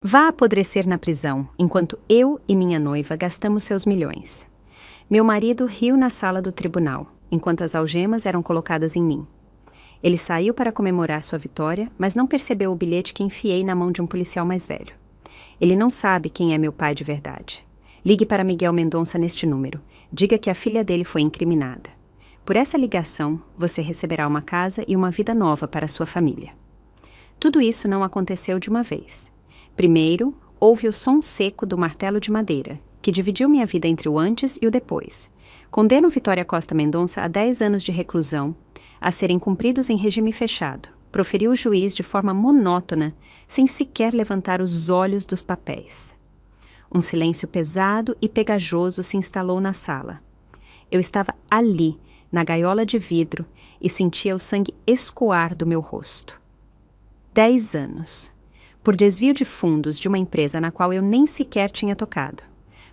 Vá apodrecer na prisão, enquanto eu e minha noiva gastamos seus milhões. Meu marido riu na sala do tribunal, enquanto as algemas eram colocadas em mim. Ele saiu para comemorar sua vitória, mas não percebeu o bilhete que enfiei na mão de um policial mais velho. Ele não sabe quem é meu pai de verdade. Ligue para Miguel Mendonça neste número. Diga que a filha dele foi incriminada. Por essa ligação, você receberá uma casa e uma vida nova para sua família. Tudo isso não aconteceu de uma vez. Primeiro, houve o som seco do martelo de madeira, que dividiu minha vida entre o antes e o depois. Condeno Vitória Costa Mendonça a 10 anos de reclusão, a serem cumpridos em regime fechado, proferiu o juiz de forma monótona, sem sequer levantar os olhos dos papéis. Um silêncio pesado e pegajoso se instalou na sala. Eu estava ali, na gaiola de vidro, e sentia o sangue escoar do meu rosto. 10 anos. Por desvio de fundos de uma empresa na qual eu nem sequer tinha tocado.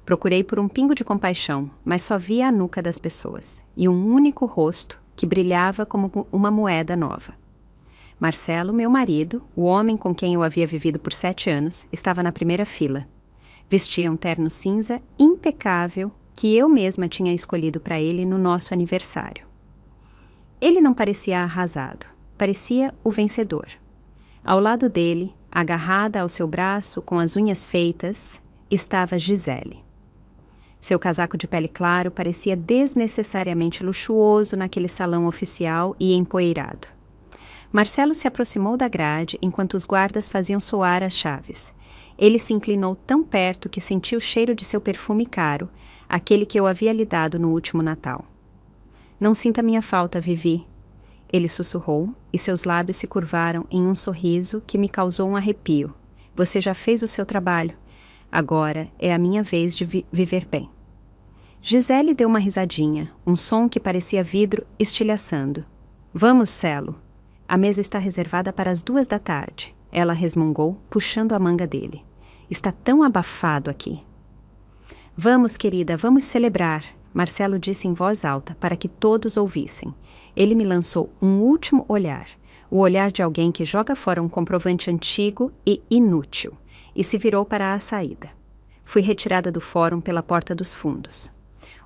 Procurei por um pingo de compaixão, mas só via a nuca das pessoas, e um único rosto que brilhava como uma moeda nova. Marcelo, meu marido, o homem com quem eu havia vivido por 7 anos, estava na primeira fila. Vestia um terno cinza impecável que eu mesma tinha escolhido para ele no nosso aniversário. Ele não parecia arrasado, parecia o vencedor. Ao lado dele, agarrada ao seu braço com as unhas feitas, estava Gisele. Seu casaco de pele claro parecia desnecessariamente luxuoso naquele salão oficial e empoeirado. Marcelo se aproximou da grade enquanto os guardas faziam soar as chaves. Ele se inclinou tão perto que senti o cheiro de seu perfume caro, aquele que eu havia lhe dado no último Natal. Não sinta minha falta, Vivi. Ele sussurrou, e seus lábios se curvaram em um sorriso que me causou um arrepio. Você já fez o seu trabalho. Agora é a minha vez de viver bem. Gisele deu uma risadinha, um som que parecia vidro estilhaçando. Vamos, Celo. A mesa está reservada para as 2 da tarde. Ela resmungou, puxando a manga dele. Está tão abafado aqui. Vamos, querida, vamos celebrar. Marcelo disse em voz alta, para que todos ouvissem. Ele me lançou um último olhar, o olhar de alguém que joga fora um comprovante antigo e inútil, e se virou para a saída. Fui retirada do fórum pela porta dos fundos.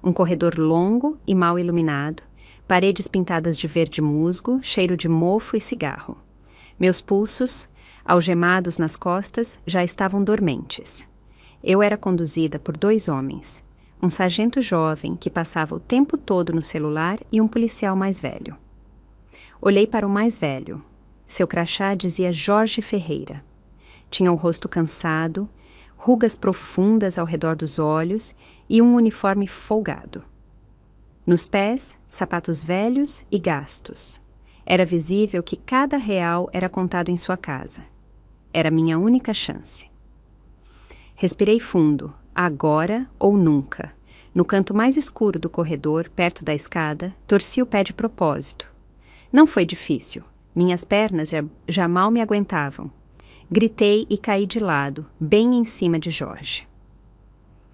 Um corredor longo e mal iluminado, paredes pintadas de verde musgo, cheiro de mofo e cigarro. Meus pulsos, algemados nas costas, já estavam dormentes. Eu era conduzida por 2 homens. Um sargento jovem que passava o tempo todo no celular e um policial mais velho. Olhei para o mais velho. Seu crachá dizia Jorge Ferreira. Tinha o rosto cansado, rugas profundas ao redor dos olhos e um uniforme folgado. Nos pés, sapatos velhos e gastos. Era visível que cada real era contado em sua casa. Era minha única chance. Respirei fundo. Agora ou nunca. No canto mais escuro do corredor, perto da escada, torci o pé de propósito. Não foi difícil. Minhas pernas já mal me aguentavam. Gritei e caí de lado, bem em cima de Jorge.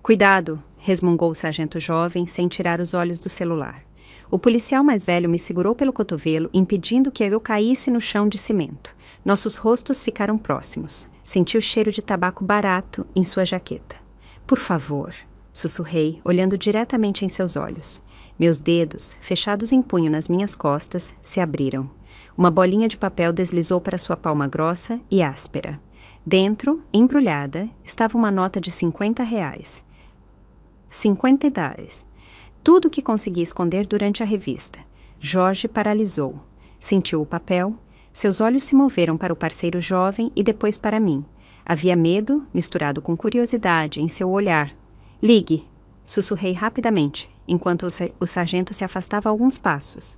Cuidado, resmungou o sargento jovem, sem tirar os olhos do celular. O policial mais velho me segurou pelo cotovelo, impedindo que eu caísse no chão de cimento. Nossos rostos ficaram próximos. Senti o cheiro de tabaco barato em sua jaqueta. Por favor, sussurrei, olhando diretamente em seus olhos. Meus dedos, fechados em punho nas minhas costas, se abriram. Uma bolinha de papel deslizou para sua palma grossa e áspera. Dentro, embrulhada, estava uma nota de R$50. 50 reais. Tudo o que consegui esconder durante a revista. Jorge paralisou. Sentiu o papel. Seus olhos se moveram para o parceiro jovem e depois para mim. Havia medo, misturado com curiosidade, em seu olhar. Ligue, sussurrei rapidamente, enquanto o sargento se afastava alguns passos.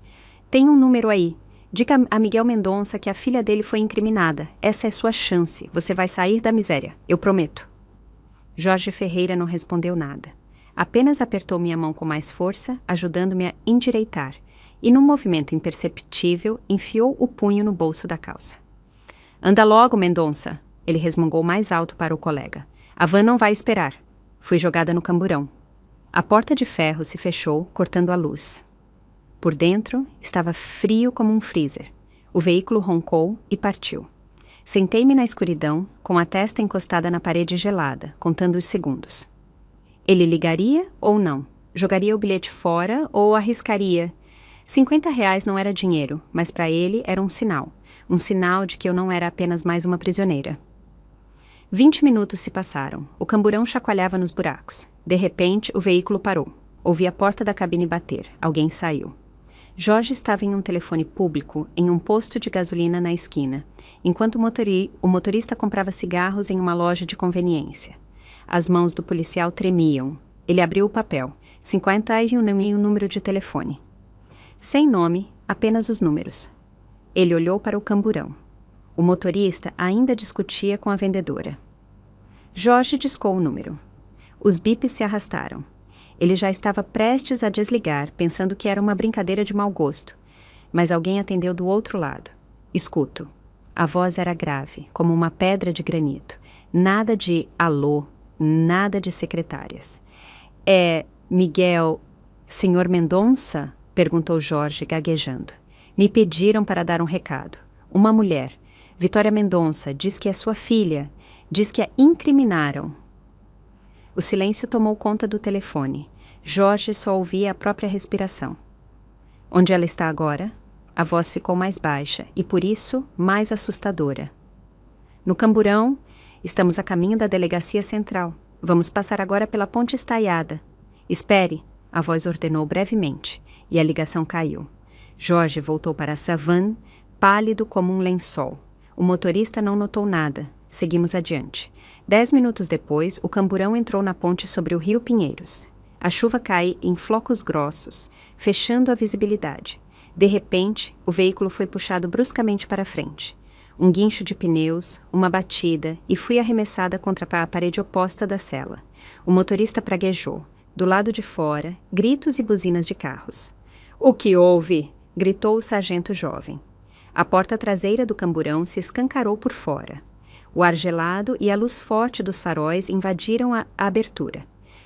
Tem um número aí. Diga a Miguel Mendonça que a filha dele foi incriminada. Essa é sua chance. Você vai sair da miséria. Eu prometo. Jorge Ferreira não respondeu nada. Apenas apertou minha mão com mais força, ajudando-me a endireitar, e num movimento imperceptível, enfiou o punho no bolso da calça. Anda logo, Mendonça. Ele resmungou mais alto para o colega. A van não vai esperar. Fui jogada no camburão. A porta de ferro se fechou, cortando a luz. Por dentro, estava frio como um freezer. O veículo roncou e partiu. Sentei-me na escuridão, com a testa encostada na parede gelada, contando os segundos. Ele ligaria ou não? Jogaria o bilhete fora ou arriscaria? R$ 50 não era dinheiro, mas para ele era um sinal de que eu não era apenas mais uma prisioneira. 20 minutos se passaram. O camburão chacoalhava nos buracos. De repente, o veículo parou. Ouvi a porta da cabine bater. Alguém saiu. Jorge estava em um telefone público em um posto de gasolina na esquina, enquanto o motorista comprava cigarros em uma loja de conveniência. As mãos do policial tremiam. Ele abriu o papel. 50 e um número de telefone. Sem nome, apenas os números. Ele olhou para o camburão. O motorista ainda discutia com a vendedora. Jorge discou o número. Os bips se arrastaram. Ele já estava prestes a desligar, pensando que era uma brincadeira de mau gosto. Mas alguém atendeu do outro lado. Escuto. A voz era grave, como uma pedra de granito. Nada de alô, nada de secretárias. É Miguel... Senhor Mendonça? Perguntou Jorge, gaguejando. Me pediram para dar um recado. Uma mulher, Vitória Mendonça, diz que é sua filha. Diz que a incriminaram. O silêncio tomou conta do telefone. Jorge só ouvia a própria respiração. Onde ela está agora? A voz ficou mais baixa e, por isso, mais assustadora. No camburão, estamos a caminho da delegacia central. Vamos passar agora pela ponte estaiada. Espere, a voz ordenou brevemente, e a ligação caiu. Jorge voltou para a savane, pálido como um lençol. O motorista não notou nada. Seguimos adiante. 10 minutos depois, o camburão entrou na ponte sobre o rio Pinheiros. A chuva cai em flocos grossos, fechando a visibilidade. De repente, o veículo foi puxado bruscamente para frente. Um guincho de pneus, uma batida, e fui arremessada contra a parede oposta da cela. O motorista praguejou. Do lado de fora, gritos e buzinas de carros. "O que houve?" gritou o sargento jovem. A porta traseira do camburão se escancarou por fora. O ar gelado e a luz forte dos faróis invadiram a abertura.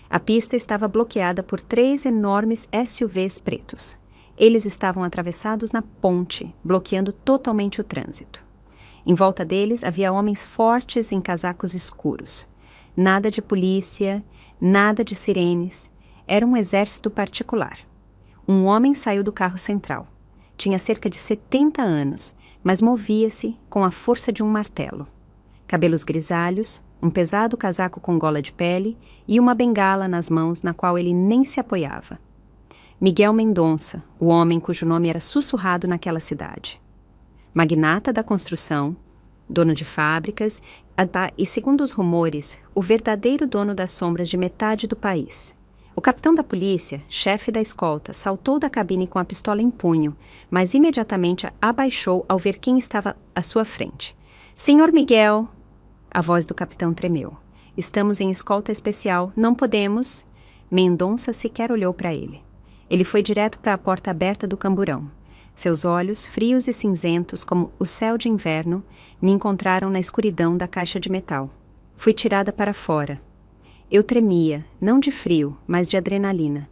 A pista estava bloqueada por 3 enormes SUVs pretos. Eles estavam atravessados na ponte, bloqueando totalmente o trânsito. Em volta deles havia homens fortes em casacos escuros. Nada de polícia, nada de sirenes. Era um exército particular. Um homem saiu do carro central. Tinha cerca de 70 anos, mas movia-se com a força de um martelo. Cabelos grisalhos, um pesado casaco com gola de pele e uma bengala nas mãos na qual ele nem se apoiava. Miguel Mendonça, o homem cujo nome era sussurrado naquela cidade. Magnata da construção, dono de fábricas e, segundo os rumores, o verdadeiro dono das sombras de metade do país. O capitão da polícia, chefe da escolta, saltou da cabine com a pistola em punho, mas imediatamente a abaixou ao ver quem estava à sua frente. "Senhor Miguel!" A voz do capitão tremeu. "Estamos em escolta especial, não podemos..." Mendonça sequer olhou para ele. Ele foi direto para a porta aberta do camburão. Seus olhos, frios e cinzentos como o céu de inverno, me encontraram na escuridão da caixa de metal. Fui tirada para fora. Eu tremia, não de frio, mas de adrenalina.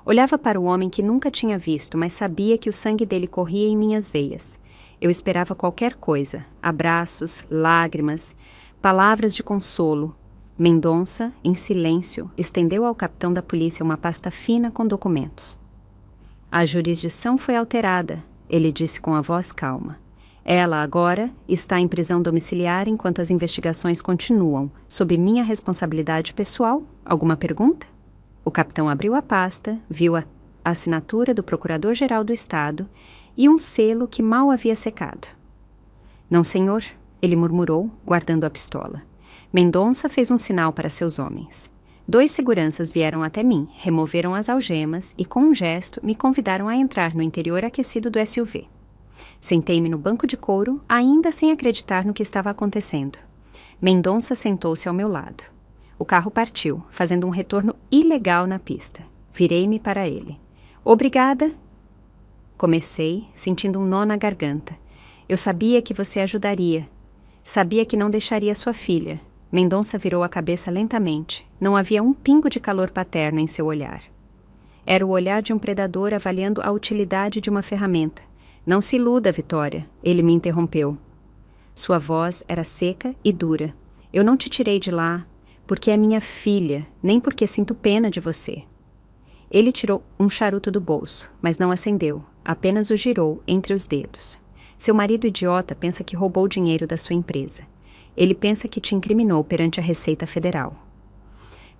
Olhava para o homem que nunca tinha visto, mas sabia que o sangue dele corria em minhas veias. Eu esperava qualquer coisa, abraços, lágrimas, palavras de consolo. Mendonça, em silêncio, estendeu ao capitão da polícia uma pasta fina com documentos. "A jurisdição foi alterada", ele disse com a voz calma. "Ela, agora, está em prisão domiciliar enquanto as investigações continuam, sob minha responsabilidade pessoal. Alguma pergunta?" O capitão abriu a pasta, viu a assinatura do Procurador-Geral do Estado e um selo que mal havia secado. "Não, senhor", ele murmurou, guardando a pistola. Mendonça fez um sinal para seus homens. 2 seguranças vieram até mim, removeram as algemas e, com um gesto, me convidaram a entrar no interior aquecido do SUV. Sentei-me no banco de couro, ainda sem acreditar no que estava acontecendo. Mendonça sentou-se ao meu lado. O carro partiu, fazendo um retorno ilegal na pista. Virei-me para ele. "Obrigada." Comecei, sentindo um nó na garganta. "Eu sabia que você ajudaria. Sabia que não deixaria sua filha." Mendonça virou a cabeça lentamente. Não havia um pingo de calor paterno em seu olhar. Era o olhar de um predador avaliando a utilidade de uma ferramenta. "Não se iluda, Vitória", ele me interrompeu. Sua voz era seca e dura. Eu não te tirei de lá porque é minha filha, nem porque sinto pena de você. Ele tirou um charuto do bolso, mas não acendeu, apenas o girou entre os dedos. Seu marido idiota pensa que roubou o dinheiro da sua empresa. Ele pensa que te incriminou perante a Receita Federal.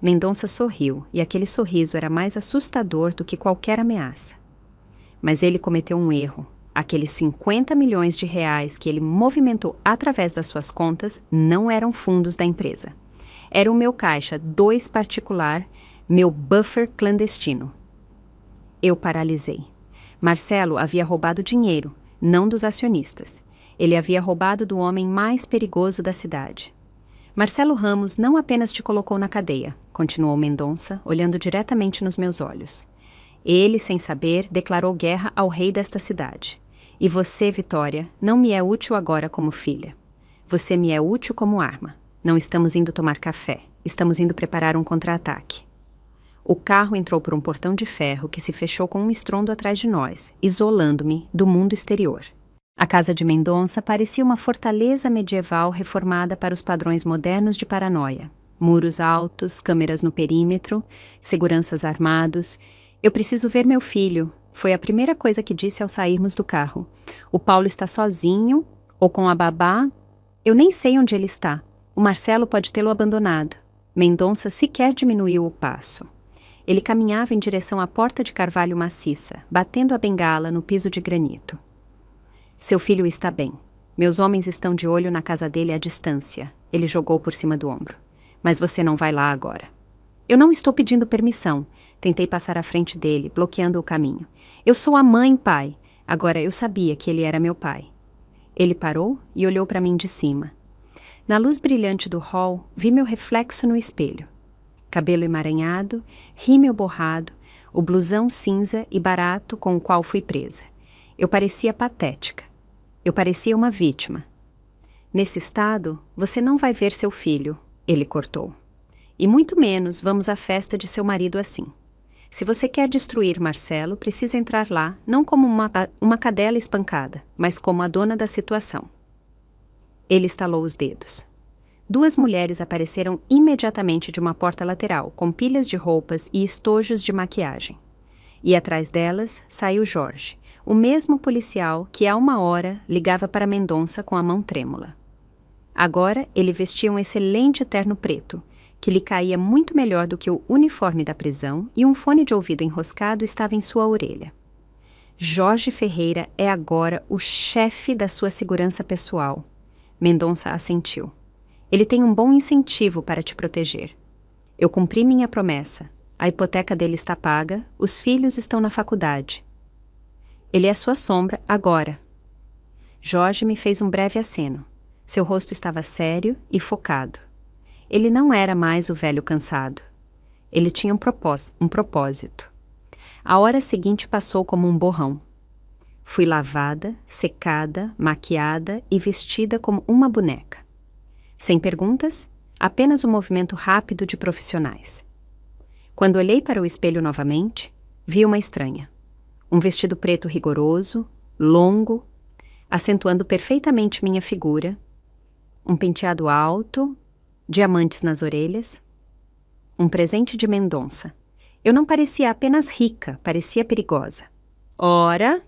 Mendonça sorriu, e aquele sorriso era mais assustador do que qualquer ameaça. Mas ele cometeu um erro. Aqueles 50 milhões de reais que ele movimentou através das suas contas não eram fundos da empresa. Era o meu caixa 2 particular, meu buffer clandestino. Eu paralisei. Marcelo havia roubado dinheiro, não dos acionistas. Ele havia roubado do homem mais perigoso da cidade. Marcelo Ramos não apenas te colocou na cadeia, continuou Mendonça, olhando diretamente nos meus olhos. Ele, sem saber, declarou guerra ao rei desta cidade. E você, Vitória, não me é útil agora como filha. Você me é útil como arma. Não estamos indo tomar café. Estamos indo preparar um contra-ataque. O carro entrou por um portão de ferro que se fechou com um estrondo atrás de nós, isolando-me do mundo exterior. A casa de Mendonça parecia uma fortaleza medieval reformada para os padrões modernos de paranoia. Muros altos, câmeras no perímetro, seguranças armados. Eu preciso ver meu filho. Foi a primeira coisa que disse ao sairmos do carro. O Paulo está sozinho, ou com a babá. Eu nem sei onde ele está. O Marcelo pode tê-lo abandonado. Mendonça sequer diminuiu o passo. Ele caminhava em direção à porta de carvalho maciça, batendo a bengala no piso de granito. Seu filho está bem. Meus homens estão de olho na casa dele à distância. Ele jogou por cima do ombro. Mas você não vai lá agora. Eu não estou pedindo permissão. Tentei passar à frente dele, bloqueando o caminho. Eu sou a mãe, pai. Agora eu sabia que ele era meu pai. Ele parou e olhou para mim de cima. Na luz brilhante do hall, vi meu reflexo no espelho. Cabelo emaranhado, rímel borrado, o blusão cinza e barato com o qual fui presa. Eu parecia patética. Eu parecia uma vítima. Nesse estado, você não vai ver seu filho, ele cortou. E muito menos vamos à festa de seu marido assim. Se você quer destruir Marcelo, precisa entrar lá, não como uma cadela espancada, mas como a dona da situação. Ele estalou os dedos. 2 mulheres apareceram imediatamente de uma porta lateral, com pilhas de roupas e estojos de maquiagem. E atrás delas saiu Jorge, o mesmo policial que há 1 hora ligava para Mendonça com a mão trêmula. Agora ele vestia um excelente terno preto, que lhe caía muito melhor do que o uniforme da prisão, e um fone de ouvido enroscado estava em sua orelha. Jorge Ferreira é agora o chefe da sua segurança pessoal. Mendonça assentiu. Ele tem um bom incentivo para te proteger. Eu cumpri minha promessa. A hipoteca dele está paga, os filhos estão na faculdade. Ele é sua sombra agora. Jorge me fez um breve aceno. Seu rosto estava sério e focado. Ele não era mais o velho cansado. Ele tinha um propósito. A hora seguinte passou como um borrão. Fui lavada, secada, maquiada e vestida como uma boneca. Sem perguntas, apenas um movimento rápido de profissionais. Quando olhei para o espelho novamente, vi uma estranha. Um vestido preto rigoroso, longo, acentuando perfeitamente minha figura, um penteado alto, diamantes nas orelhas, um presente de Mendonça. Eu não parecia apenas rica, parecia perigosa. Ora,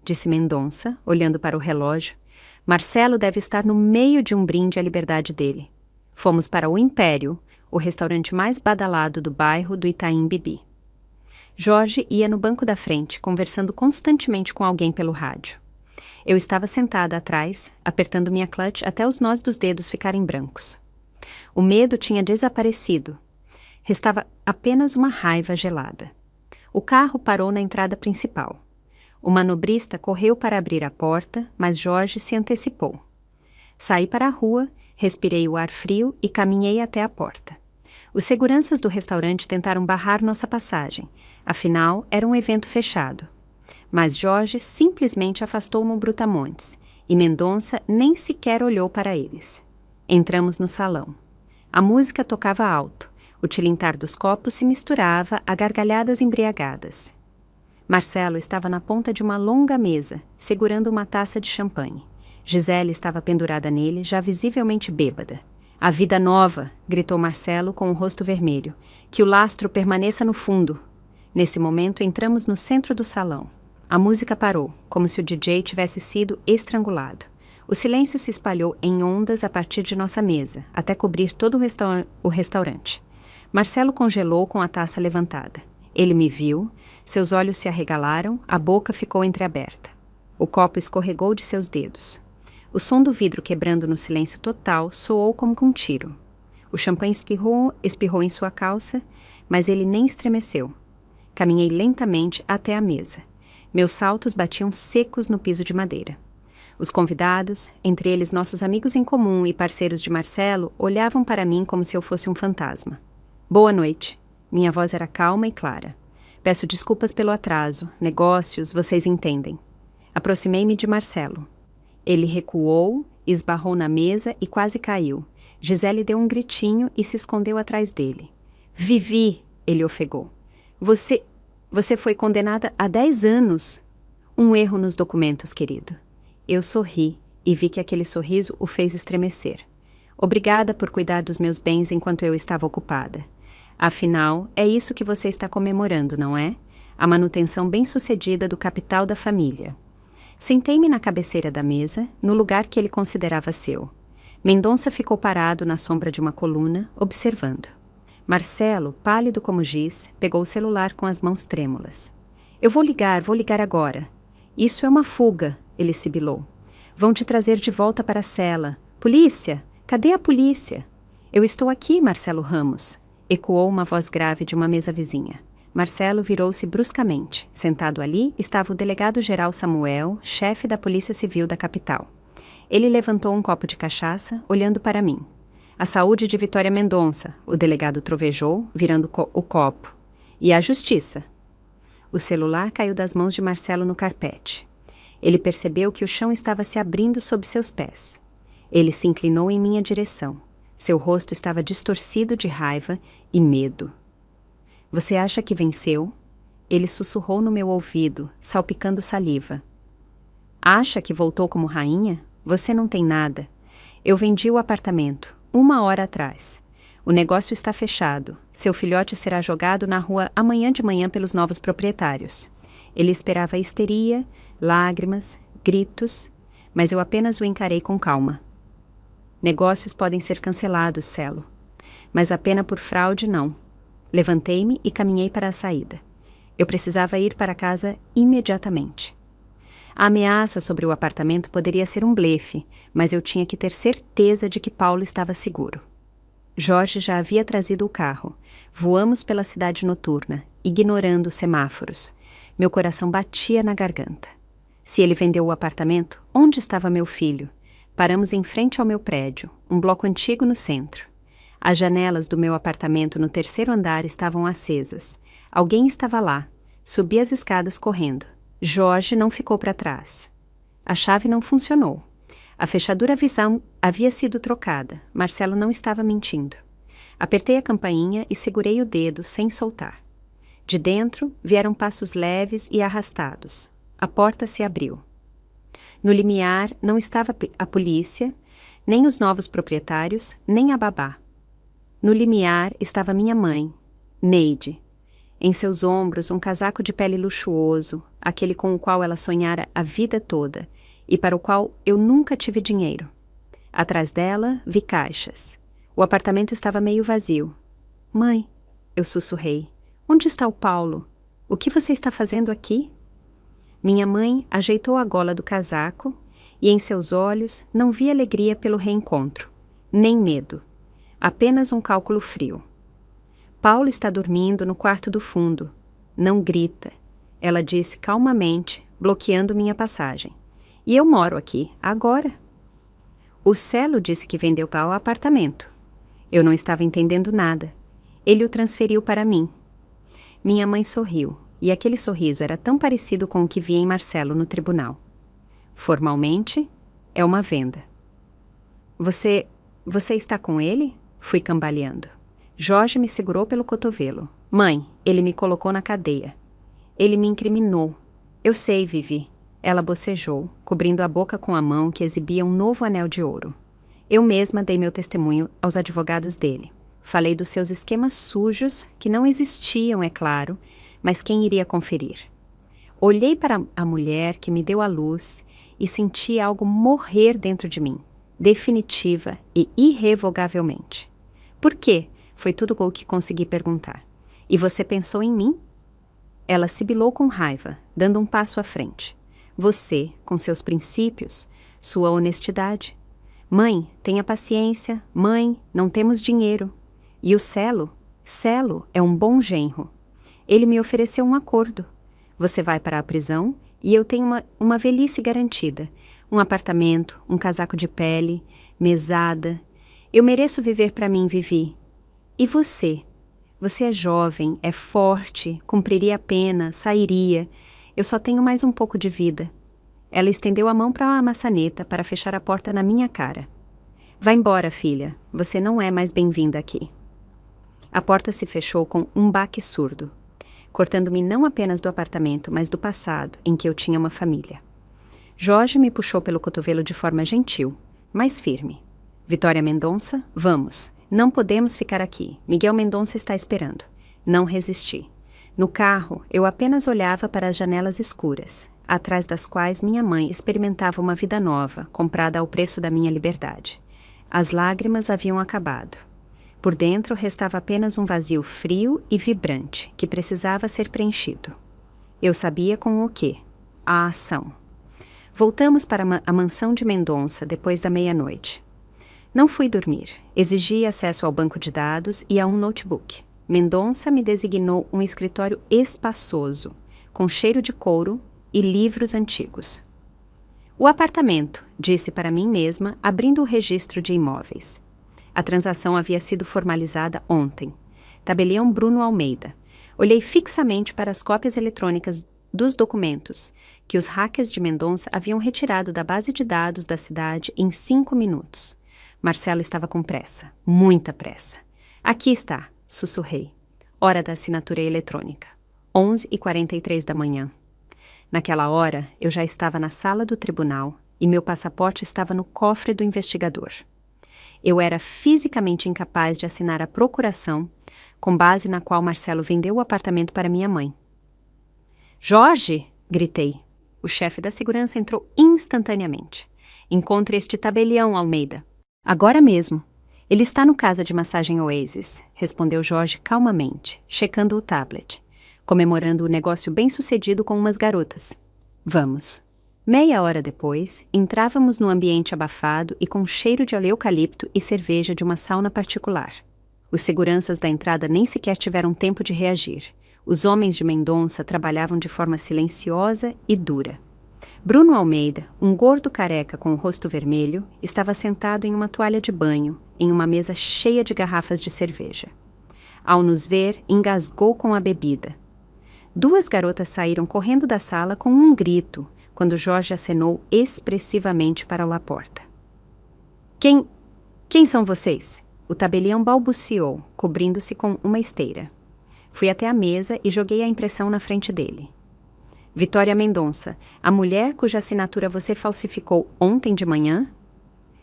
disse Mendonça, olhando para o relógio, Marcelo deve estar no meio de um brinde à liberdade dele. Fomos para o Império, o restaurante mais badalado do bairro do Itaim Bibi. Jorge ia no banco da frente, conversando constantemente com alguém pelo rádio. Eu estava sentada atrás, apertando minha clutch até os nós dos dedos ficarem brancos. O medo tinha desaparecido. Restava apenas uma raiva gelada. O carro parou na entrada principal. O manobrista correu para abrir a porta, mas Jorge se antecipou. Saí para a rua, respirei o ar frio e caminhei até a porta. Os seguranças do restaurante tentaram barrar nossa passagem, afinal era um evento fechado. Mas Jorge simplesmente afastou-me brutamontes, e Mendonça nem sequer olhou para eles. Entramos no salão. A música tocava alto, o tilintar dos copos se misturava a gargalhadas embriagadas. Marcelo estava na ponta de uma longa mesa, segurando uma taça de champanhe. Gisele estava pendurada nele, já visivelmente bêbada. A vida nova! Gritou Marcelo com o rosto vermelho. Que o lastro permaneça no fundo! Nesse momento, entramos no centro do salão. A música parou, como se o DJ tivesse sido estrangulado. O silêncio se espalhou em ondas a partir de nossa mesa, até cobrir todo o restaurante. Marcelo congelou com a taça levantada. Ele me viu, seus olhos se arregalaram, a boca ficou entreaberta. O copo escorregou de seus dedos. O som do vidro quebrando no silêncio total soou como com um tiro. O champanhe espirrou em sua calça, mas ele nem estremeceu. Caminhei lentamente até a mesa. Meus saltos batiam secos no piso de madeira. Os convidados, entre eles nossos amigos em comum e parceiros de Marcelo, olhavam para mim como se eu fosse um fantasma. Boa noite. Minha voz era calma e clara. Peço desculpas pelo atraso. Negócios, vocês entendem. Aproximei-me de Marcelo. Ele recuou, esbarrou na mesa e quase caiu. Gisele deu um gritinho e se escondeu atrás dele. Vivi, ele ofegou. Você foi condenada a 10 anos. Um erro nos documentos, querido. Eu sorri e vi que aquele sorriso o fez estremecer. Obrigada por cuidar dos meus bens enquanto eu estava ocupada. Afinal, é isso que você está comemorando, não é? A manutenção bem-sucedida do capital da família. Sentei-me na cabeceira da mesa, no lugar que ele considerava seu. Mendonça ficou parado na sombra de uma coluna, observando. Marcelo, pálido como giz, pegou o celular com as mãos trêmulas. Eu vou ligar agora. Isso é uma fuga, ele sibilou. Vão te trazer de volta para a cela. Polícia! Cadê a polícia? Eu estou aqui, Marcelo Ramos, ecoou uma voz grave de uma mesa vizinha. Marcelo virou-se bruscamente. Sentado ali estava o delegado-geral Samuel, chefe da Polícia Civil da capital. Ele levantou um copo de cachaça, olhando para mim. A saúde de Vitória Mendonça, o delegado trovejou, virando o copo. E a justiça? O celular caiu das mãos de Marcelo no carpete. Ele percebeu que o chão estava se abrindo sob seus pés. Ele se inclinou em minha direção. Seu rosto estava distorcido de raiva e medo. Você acha que venceu? Ele sussurrou no meu ouvido, salpicando saliva. Acha que voltou como rainha? Você não tem nada. Eu vendi o apartamento, 1 hora atrás. O negócio está fechado. Seu filhote será jogado na rua amanhã de manhã pelos novos proprietários. Ele esperava histeria, lágrimas, gritos, mas eu apenas o encarei com calma. Negócios podem ser cancelados, Celo. Mas a pena por fraude, não. Levantei-me e caminhei para a saída. Eu precisava ir para casa imediatamente. A ameaça sobre o apartamento poderia ser um blefe, mas eu tinha que ter certeza de que Paulo estava seguro. Jorge já havia trazido o carro. Voamos pela cidade noturna, ignorando os semáforos. Meu coração batia na garganta. Se ele vendeu o apartamento, onde estava meu filho? Paramos em frente ao meu prédio, um bloco antigo no centro. As janelas do meu apartamento no 3º andar estavam acesas. Alguém estava lá. Subi as escadas correndo. Jorge não ficou para trás. A chave não funcionou. A fechadura havia sido trocada. Marcelo não estava mentindo. Apertei a campainha e segurei o dedo sem soltar. De dentro, vieram passos leves e arrastados. A porta se abriu. No limiar não estava a polícia, nem os novos proprietários, nem a babá. No limiar estava minha mãe, Neide. Em seus ombros um casaco de pele luxuoso, aquele com o qual ela sonhara a vida toda e para o qual eu nunca tive dinheiro. Atrás dela, vi caixas. O apartamento estava meio vazio. Mãe, eu sussurrei, onde está o Paulo? O que você está fazendo aqui? Minha mãe ajeitou a gola do casaco e em seus olhos não vi alegria pelo reencontro, nem medo. Apenas um cálculo frio. Paulo está dormindo no quarto do fundo. Não grita, ela disse calmamente, bloqueando minha passagem. E eu moro aqui, agora. O Celo disse que vendeu o apartamento. Eu não estava entendendo nada. Ele o transferiu para mim. Minha mãe sorriu, e aquele sorriso era tão parecido com o que vi em Marcelo no tribunal. Formalmente, é uma venda. Você está com ele? Fui cambaleando. Jorge me segurou pelo cotovelo. Mãe, ele me colocou na cadeia. Ele me incriminou. Eu sei, Vivi. Ela bocejou, cobrindo a boca com a mão que exibia um novo anel de ouro. Eu mesma dei meu testemunho aos advogados dele. Falei dos seus esquemas sujos, que não existiam, é claro, mas quem iria conferir? Olhei para a mulher que me deu a luz e senti algo morrer dentro de mim, definitiva e irrevogavelmente. Por quê? Foi tudo o que consegui perguntar. E você pensou em mim? Ela sibilou com raiva, dando um passo à frente. Você, com seus princípios, sua honestidade. Mãe, tenha paciência. Mãe, não temos dinheiro. E o Celo? Celo é um bom genro. Ele me ofereceu um acordo. Você vai para a prisão e eu tenho uma velhice garantida. Um apartamento, um casaco de pele, mesada. Eu mereço viver para mim, Vivi. E você? Você é jovem, é forte, cumpriria a pena, sairia. Eu só tenho mais um pouco de vida. Ela estendeu a mão para a maçaneta para fechar a porta na minha cara. Vá embora, filha. Você não é mais bem-vinda aqui. A porta se fechou com um baque surdo, cortando-me não apenas do apartamento, mas do passado, em que eu tinha uma família. Jorge me puxou pelo cotovelo de forma gentil, mas firme. Vitória Mendonça, vamos. Não podemos ficar aqui. Miguel Mendonça está esperando. Não resisti. No carro, eu apenas olhava para as janelas escuras, atrás das quais minha mãe experimentava uma vida nova, comprada ao preço da minha liberdade. As lágrimas haviam acabado. Por dentro restava apenas um vazio frio e vibrante, que precisava ser preenchido. Eu sabia com o quê? A ação. Voltamos para a mansão de Mendonça depois da meia-noite. Não fui dormir. Exigi acesso ao banco de dados e a um notebook. Mendonça me designou um escritório espaçoso, com cheiro de couro e livros antigos. O apartamento, disse para mim mesma, abrindo o registro de imóveis. A transação havia sido formalizada ontem. Tabelião Bruno Almeida. Olhei fixamente para as cópias eletrônicas dos documentos que os hackers de Mendonça haviam retirado da base de dados da cidade em 5 minutos. Marcelo estava com pressa, muita pressa. Aqui está, sussurrei. Hora da assinatura eletrônica. 11h43 da manhã. Naquela hora, eu já estava na sala do tribunal e meu passaporte estava no cofre do investigador. Eu era fisicamente incapaz de assinar a procuração, com base na qual Marcelo vendeu o apartamento para minha mãe. Jorge! Gritei. O chefe da segurança entrou instantaneamente. Encontre este tabelião, Almeida. Agora mesmo. Ele está no casa de massagem Oasis, respondeu Jorge calmamente, checando o tablet, comemorando o negócio bem-sucedido com umas garotas. Vamos. Meia hora depois, entrávamos no ambiente abafado e com cheiro de eucalipto e cerveja de uma sauna particular. Os seguranças da entrada nem sequer tiveram tempo de reagir. Os homens de Mendonça trabalhavam de forma silenciosa e dura. Bruno Almeida, um gordo careca com o rosto vermelho, estava sentado em uma toalha de banho, em uma mesa cheia de garrafas de cerveja. Ao nos ver, engasgou com a bebida. 2 garotas saíram correndo da sala com um grito, quando Jorge acenou expressivamente para a porta. Quem são vocês? O tabelião balbuciou, cobrindo-se com uma esteira. Fui até a mesa e joguei a impressão na frente dele. Vitória Mendonça, a mulher cuja assinatura você falsificou ontem de manhã?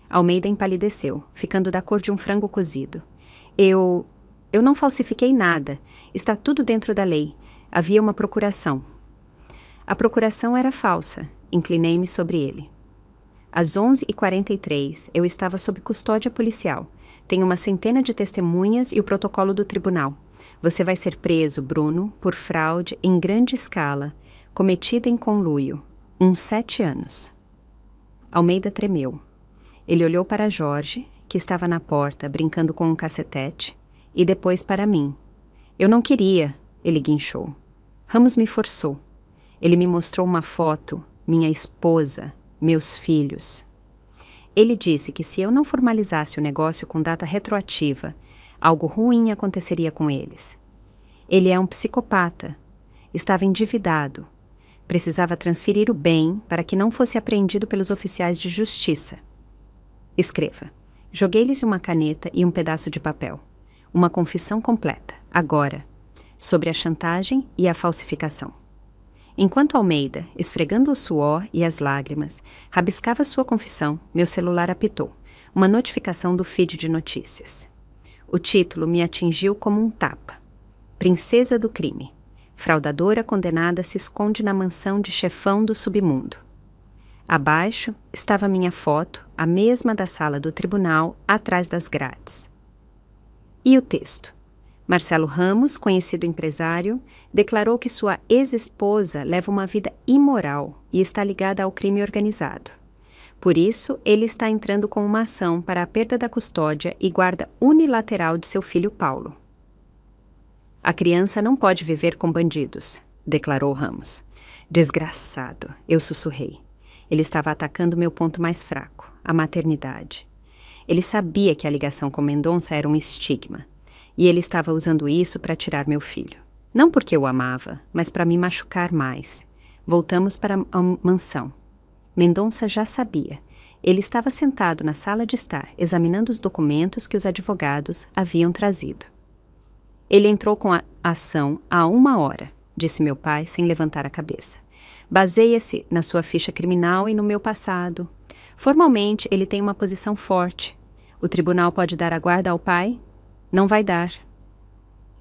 Almeida empalideceu, ficando da cor de um frango cozido. Eu não falsifiquei nada. Está tudo dentro da lei. Havia uma procuração. A procuração era falsa. Inclinei-me sobre ele. Às 11h43, eu estava sob custódia policial. Tenho uma centena de testemunhas e o protocolo do tribunal. Você vai ser preso, Bruno, por fraude em grande escala, cometida em conluio. Uns 7 anos. Almeida tremeu. Ele olhou para Jorge, que estava na porta, brincando com um cacetete, e depois para mim. Eu não queria, ele guinchou. Ramos me forçou. Ele me mostrou uma foto, minha esposa, meus filhos. Ele disse que se eu não formalizasse o negócio com data retroativa, algo ruim aconteceria com eles. Ele é um psicopata. Estava endividado. Precisava transferir o bem para que não fosse apreendido pelos oficiais de justiça. Escreva. Joguei-lhes uma caneta e um pedaço de papel. Uma confissão completa, agora, sobre a chantagem e a falsificação. Enquanto Almeida, esfregando o suor e as lágrimas, rabiscava sua confissão, meu celular apitou. Uma notificação do feed de notícias. O título me atingiu como um tapa. Princesa do crime. Fraudadora condenada se esconde na mansão de chefão do submundo. Abaixo estava minha foto, a mesma da sala do tribunal, atrás das grades. E o texto? Marcelo Ramos, conhecido empresário, declarou que sua ex-esposa leva uma vida imoral e está ligada ao crime organizado. Por isso, ele está entrando com uma ação para a perda da custódia e guarda unilateral de seu filho Paulo. A criança não pode viver com bandidos, declarou Ramos. Desgraçado, eu sussurrei. Ele estava atacando meu ponto mais fraco, a maternidade. Ele sabia que a ligação com Mendonça era um estigma. E ele estava usando isso para tirar meu filho. Não porque eu o amava, mas para me machucar mais. Voltamos para a mansão. Mendonça já sabia. Ele estava sentado na sala de estar, examinando os documentos que os advogados haviam trazido. Ele entrou com a ação há 1 hora, disse meu pai sem levantar a cabeça. Baseia-se na sua ficha criminal e no meu passado. Formalmente, ele tem uma posição forte. O tribunal pode dar a guarda ao pai? Não vai dar.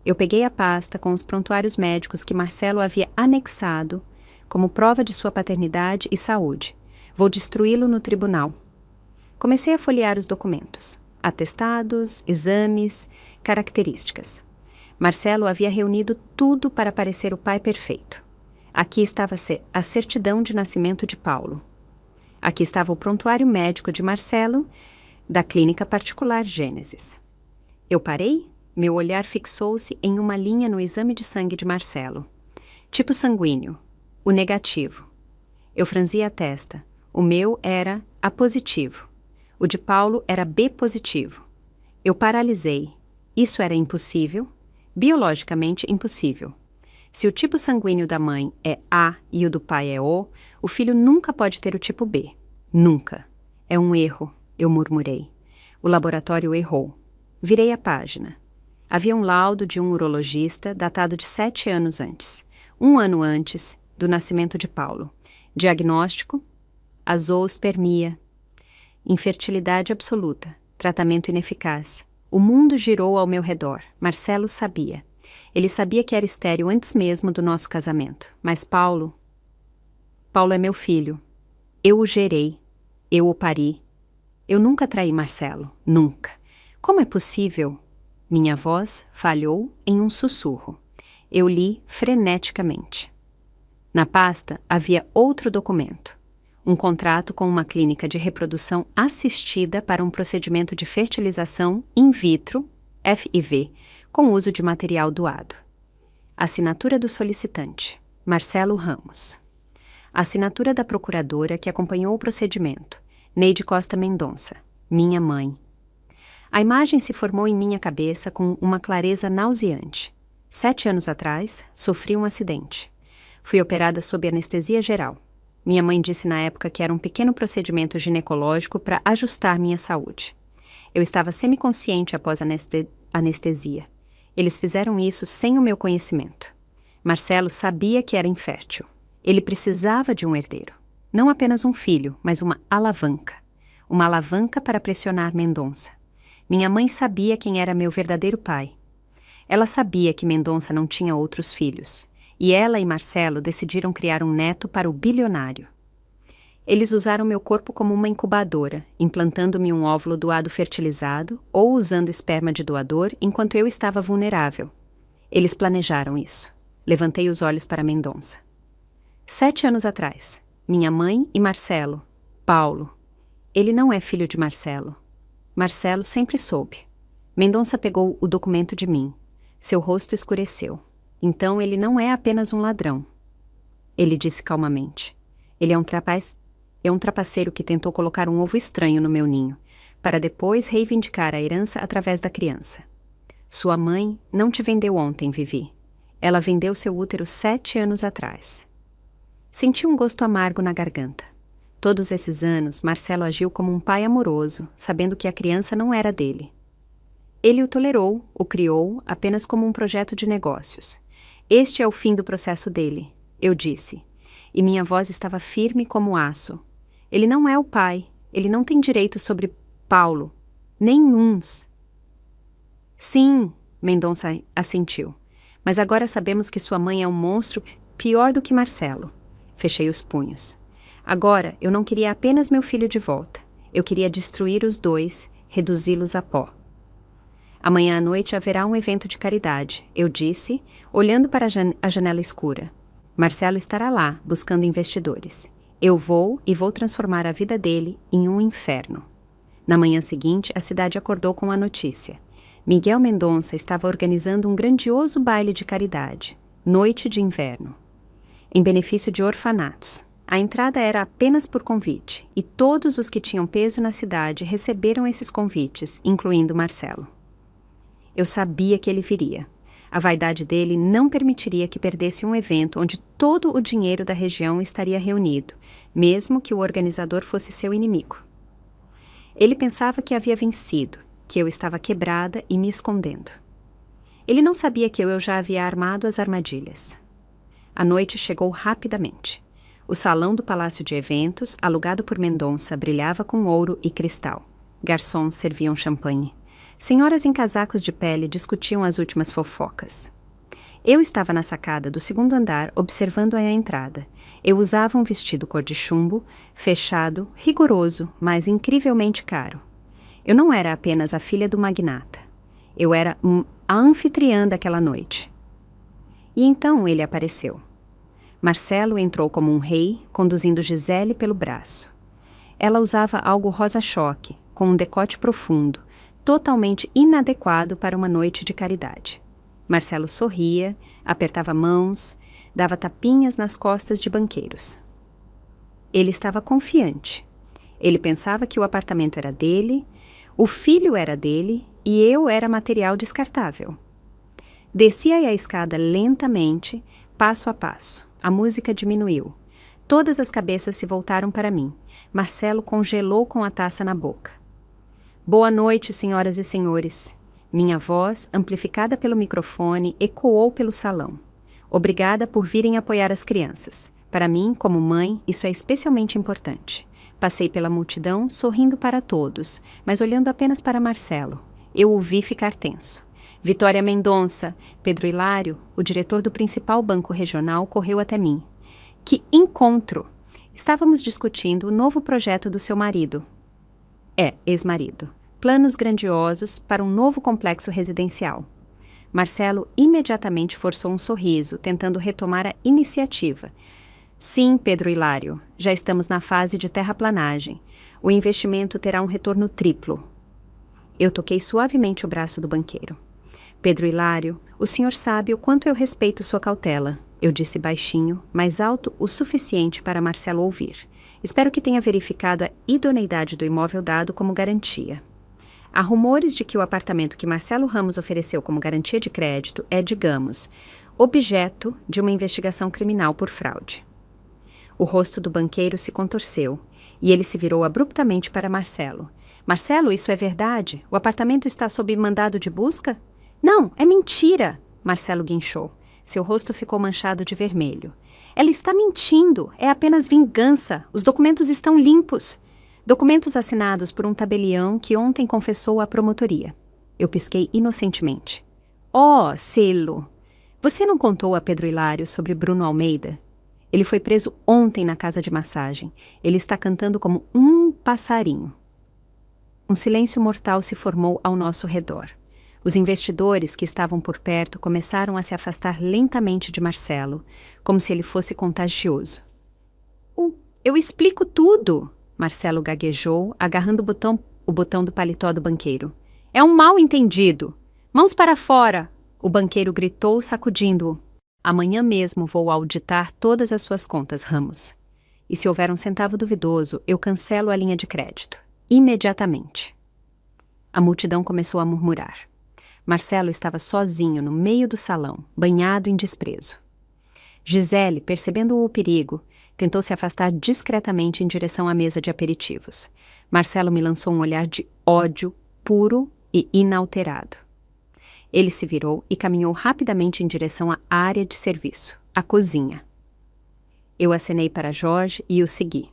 Eu peguei a pasta com os prontuários médicos que Marcelo havia anexado como prova de sua paternidade e saúde. Vou destruí-lo no tribunal. Comecei a folhear os documentos. Atestados, exames, características. Marcelo havia reunido tudo para parecer o pai perfeito. Aqui estava a certidão de nascimento de Paulo. Aqui estava o prontuário médico de Marcelo, da clínica particular Gênesis. Eu parei, meu olhar fixou-se em uma linha no exame de sangue de Marcelo. Tipo sanguíneo, o negativo. Eu franzi a testa. O meu era A positivo. O de Paulo era B positivo. Eu paralisei. Isso era impossível? Biologicamente impossível. Se o tipo sanguíneo da mãe é A e o do pai é O filho nunca pode ter o tipo B. Nunca. É um erro, eu murmurei. O laboratório errou. Virei a página. Havia um laudo de um urologista datado de 7 anos antes. 1 ano antes do nascimento de Paulo. Diagnóstico: a zoospermia. Infertilidade absoluta. Tratamento ineficaz. O mundo girou ao meu redor. Marcelo sabia. Ele sabia que era estéril antes mesmo do nosso casamento. Mas Paulo é meu filho. Eu o gerei. Eu o pari. Eu nunca traí Marcelo. Nunca. Como é possível? Minha voz falhou em um sussurro. Eu li freneticamente. Na pasta havia outro documento. Um contrato com uma clínica de reprodução assistida para um procedimento de fertilização in vitro, FIV, com uso de material doado. Assinatura do solicitante, Marcelo Ramos. Assinatura da procuradora que acompanhou o procedimento, Neide Costa Mendonça, minha mãe. A imagem se formou em minha cabeça com uma clareza nauseante. 7 anos atrás, sofri um acidente. Fui operada sob anestesia geral. Minha mãe disse na época que era um pequeno procedimento ginecológico para ajustar minha saúde. Eu estava semiconsciente após a anestesia. Eles fizeram isso sem o meu conhecimento. Marcelo sabia que era infértil. Ele precisava de um herdeiro. Não apenas um filho, mas uma alavanca. Uma alavanca para pressionar Mendonça. Minha mãe sabia quem era meu verdadeiro pai. Ela sabia que Mendonça não tinha outros filhos. E ela e Marcelo decidiram criar um neto para o bilionário. Eles usaram meu corpo como uma incubadora, implantando-me um óvulo doado fertilizado ou usando esperma de doador enquanto eu estava vulnerável. Eles planejaram isso. Levantei os olhos para Mendonça. 7 anos atrás, minha mãe e Marcelo, Paulo. Ele não é filho de Marcelo. Marcelo sempre soube. Mendonça pegou o documento de mim. Seu rosto escureceu. Então ele não é apenas um ladrão. Ele disse calmamente. Ele é um trapaceiro que tentou colocar um ovo estranho no meu ninho, para depois reivindicar a herança através da criança. Sua mãe não te vendeu ontem, Vivi. Ela vendeu seu útero 7 anos atrás. Senti um gosto amargo na garganta. Todos esses anos, Marcelo agiu como um pai amoroso, sabendo que a criança não era dele. Ele o tolerou, o criou, apenas como um projeto de negócios. Este é o fim do processo dele. eu disse, e minha voz estava firme como aço. Ele não é o pai, ele não tem direito sobre Paulo. Nenhuns. Sim, Mendonça assentiu. Mas agora sabemos que sua mãe é um monstro pior do que Marcelo. Fechei os punhos. Agora, eu não queria apenas meu filho de volta. Eu queria destruir os dois, reduzi-los a pó. Amanhã à noite haverá um evento de caridade, eu disse, olhando para a janela escura. Marcelo estará lá, buscando investidores. Eu vou e vou transformar a vida dele em um inferno. Na manhã seguinte, a cidade acordou com a notícia. Miguel Mendonça estava organizando um grandioso baile de caridade, noite de inverno, em benefício de orfanatos. A entrada era apenas por convite, e todos os que tinham peso na cidade receberam esses convites, incluindo Marcelo. Eu sabia que ele viria. A vaidade dele não permitiria que perdesse um evento onde todo o dinheiro da região estaria reunido, mesmo que o organizador fosse seu inimigo. Ele pensava que havia vencido, que eu estava quebrada e me escondendo. Ele não sabia que eu já havia armado as armadilhas. A noite chegou rapidamente. O salão do Palácio de Eventos, alugado por Mendonça, brilhava com ouro e cristal. Garçons serviam champanhe. Senhoras em casacos de pele discutiam as últimas fofocas. Eu estava na sacada do segundo andar, observando a entrada. Eu usava um vestido cor de chumbo, fechado, rigoroso, mas incrivelmente caro. Eu não era apenas a filha do magnata. Eu era a anfitriã daquela noite. E então ele apareceu. Marcelo entrou como um rei, conduzindo Gisele pelo braço. Ela usava algo rosa-choque, com um decote profundo, totalmente inadequado para uma noite de caridade. Marcelo sorria, apertava mãos, dava tapinhas nas costas de banqueiros. Ele estava confiante. Ele pensava que o apartamento era dele, o filho era dele e eu era material descartável. Descia a escada lentamente, passo a passo. A música diminuiu. Todas as cabeças se voltaram para mim. Marcelo congelou com a taça na boca. Boa noite, senhoras e senhores. Minha voz, amplificada pelo microfone, ecoou pelo salão. Obrigada por virem apoiar as crianças. Para mim, como mãe, isso é especialmente importante. Passei pela multidão, sorrindo para todos, mas olhando apenas para Marcelo. Eu o vi ficar tenso. Vitória Mendonça, Pedro Hilário, o diretor do principal banco regional, correu até mim. Que encontro! Estávamos discutindo o novo projeto do seu marido. Ex-marido. Planos grandiosos para um novo complexo residencial. Marcelo imediatamente forçou um sorriso, tentando retomar a iniciativa. Sim, Pedro Hilário, já estamos na fase de terraplanagem. O investimento terá um retorno triplo. Eu toquei suavemente o braço do banqueiro. Pedro Hilário, o senhor sabe o quanto eu respeito sua cautela, eu disse baixinho, mas alto o suficiente para Marcelo ouvir. Espero que tenha verificado a idoneidade do imóvel dado como garantia. Há rumores de que o apartamento que Marcelo Ramos ofereceu como garantia de crédito é, digamos, objeto de uma investigação criminal por fraude. O rosto do banqueiro se contorceu e ele se virou abruptamente para Marcelo. Marcelo, isso é verdade? O apartamento está sob mandado de busca? Não, é mentira, Marcelo guinchou. Seu rosto ficou manchado de vermelho. Ela está mentindo, é apenas vingança. Os documentos estão limpos. Documentos assinados por um tabelião que ontem confessou à promotoria. Eu pisquei inocentemente. Oh, selo! Você não contou a Pedro Hilário sobre Bruno Almeida? Ele foi preso ontem na casa de massagem. Ele está cantando como um passarinho. Um silêncio mortal se formou ao nosso redor. Os investidores que estavam por perto começaram a se afastar lentamente de Marcelo, como se ele fosse contagioso. Eu explico tudo, Marcelo gaguejou, agarrando o botão do paletó do banqueiro. É um mal-entendido. Mãos para fora, o banqueiro gritou, sacudindo-o. Amanhã mesmo vou auditar todas as suas contas, Ramos. E se houver um centavo duvidoso, eu cancelo a linha de crédito. Imediatamente. A multidão começou a murmurar. Marcelo estava sozinho no meio do salão, banhado em desprezo. Gisele, percebendo o perigo, tentou se afastar discretamente em direção à mesa de aperitivos. Marcelo me lançou um olhar de ódio puro e inalterado. Ele se virou e caminhou rapidamente em direção à área de serviço, a cozinha. Eu acenei para Jorge e o segui.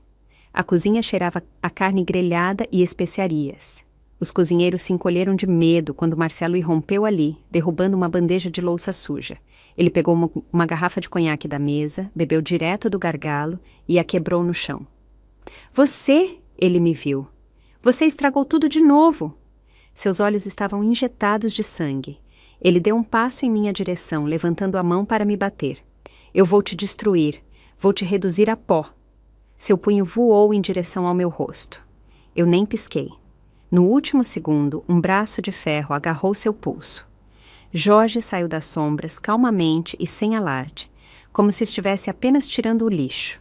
A cozinha cheirava a carne grelhada e especiarias. Os cozinheiros se encolheram de medo quando Marcelo irrompeu ali, derrubando uma bandeja de louça suja. Ele pegou uma garrafa de conhaque da mesa, bebeu direto do gargalo e a quebrou no chão. Você, ele me viu. Você estragou tudo de novo. Seus olhos estavam injetados de sangue. Ele deu um passo em minha direção, levantando a mão para me bater. Eu vou te destruir. Vou te reduzir a pó. Seu punho voou em direção ao meu rosto. Eu nem pisquei. No último segundo, um braço de ferro agarrou seu pulso. Jorge saiu das sombras, calmamente e sem alarde, como se estivesse apenas tirando o lixo.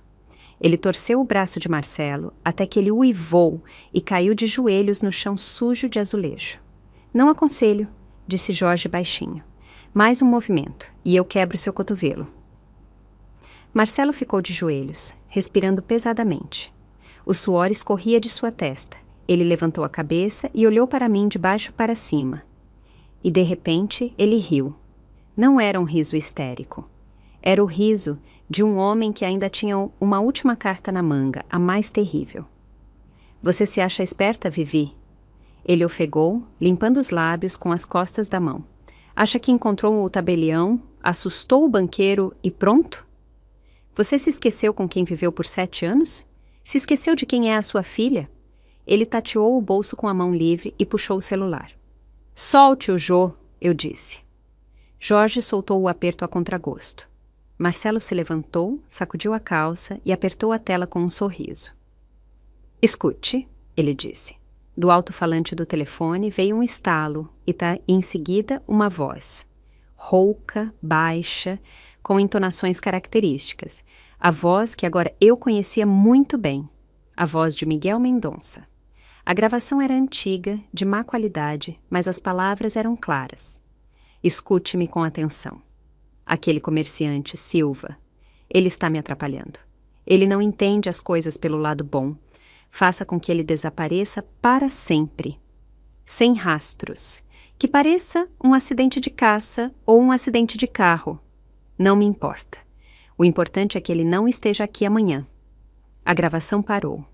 Ele torceu o braço de Marcelo até que ele uivou e caiu de joelhos no chão sujo de azulejo. Não aconselho, disse Jorge baixinho. Mais um movimento, e eu quebro seu cotovelo. Marcelo ficou de joelhos, respirando pesadamente. O suor escorria de sua testa. Ele levantou a cabeça e olhou para mim de baixo para cima. E, de repente, ele riu. Não era um riso histérico. Era o riso de um homem que ainda tinha uma última carta na manga, a mais terrível. Você se acha esperta, Vivi? Ele ofegou, limpando os lábios com as costas da mão. Acha que encontrou o tabelião, assustou o banqueiro e pronto? Você se esqueceu com quem viveu por 7 anos? Se esqueceu de quem é a sua filha? Ele tateou o bolso com a mão livre e puxou o celular. Solte-o, Jô, eu disse. Jorge soltou o aperto a contragosto. Marcelo se levantou, sacudiu a calça e apertou a tela com um sorriso. Escute, ele disse. Do alto-falante do telefone veio um estalo e em seguida uma voz. Rouca, baixa, com entonações características. A voz que agora eu conhecia muito bem. A voz de Miguel Mendonça. A gravação era antiga, de má qualidade, mas as palavras eram claras. Escute-me com atenção. Aquele comerciante, Silva. Ele está me atrapalhando. Ele não entende as coisas pelo lado bom. Faça com que ele desapareça para sempre. Sem rastros. Que pareça um acidente de caça ou um acidente de carro. Não me importa. O importante é que ele não esteja aqui amanhã. A gravação parou.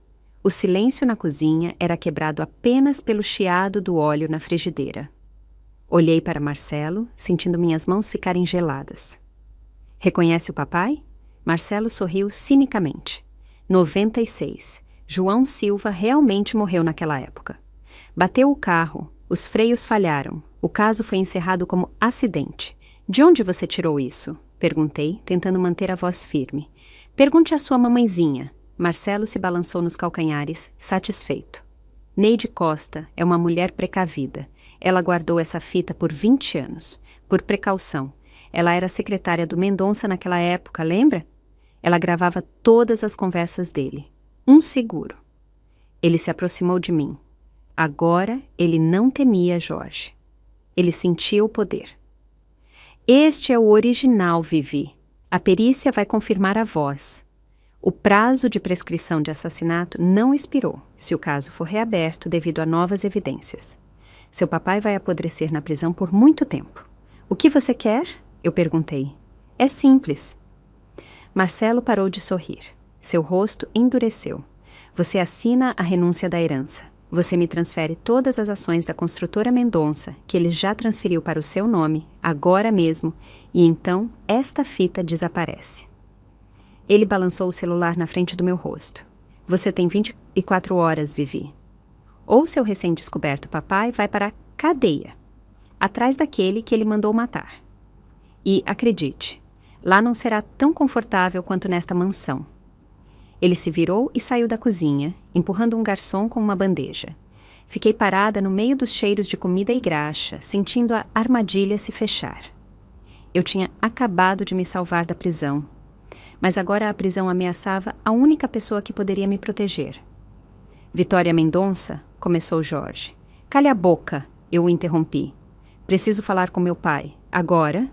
O silêncio na cozinha era quebrado apenas pelo chiado do óleo na frigideira. Olhei para Marcelo, sentindo minhas mãos ficarem geladas. Reconhece o papai? Marcelo sorriu cinicamente. 96. João Silva realmente morreu naquela época. Bateu o carro, os freios falharam. O caso foi encerrado como acidente. De onde você tirou isso? Perguntei, tentando manter a voz firme. Pergunte à sua mamãezinha. Marcelo se balançou nos calcanhares, satisfeito. Neide Costa é uma mulher precavida. Ela guardou essa fita por 20 anos, por precaução. Ela era secretária do Mendonça naquela época, lembra? Ela gravava todas as conversas dele. Um seguro. Ele se aproximou de mim. Agora ele não temia Jorge. Ele sentia o poder. Este é o original, Vivi. A perícia vai confirmar a voz. O prazo de prescrição de assassinato não expirou, se o caso for reaberto devido a novas evidências. Seu papai vai apodrecer na prisão por muito tempo. O que você quer? Eu perguntei. É simples. Marcelo parou de sorrir. Seu rosto endureceu. Você assina a renúncia da herança. Você me transfere todas as ações da construtora Mendonça, que ele já transferiu para o seu nome, agora mesmo, e então esta fita desaparece. Ele balançou o celular na frente do meu rosto. Você tem 24 horas, Vivi. Ou seu recém-descoberto papai vai para a cadeia, atrás daquele que ele mandou matar. E, acredite, lá não será tão confortável quanto nesta mansão. Ele se virou e saiu da cozinha, empurrando um garçom com uma bandeja. Fiquei parada no meio dos cheiros de comida e graxa, sentindo a armadilha se fechar. Eu tinha acabado de me salvar da prisão. Mas agora a prisão ameaçava a única pessoa que poderia me proteger. Vitória Mendonça, começou Jorge. Cale a boca, eu o interrompi. Preciso falar com meu pai. Agora?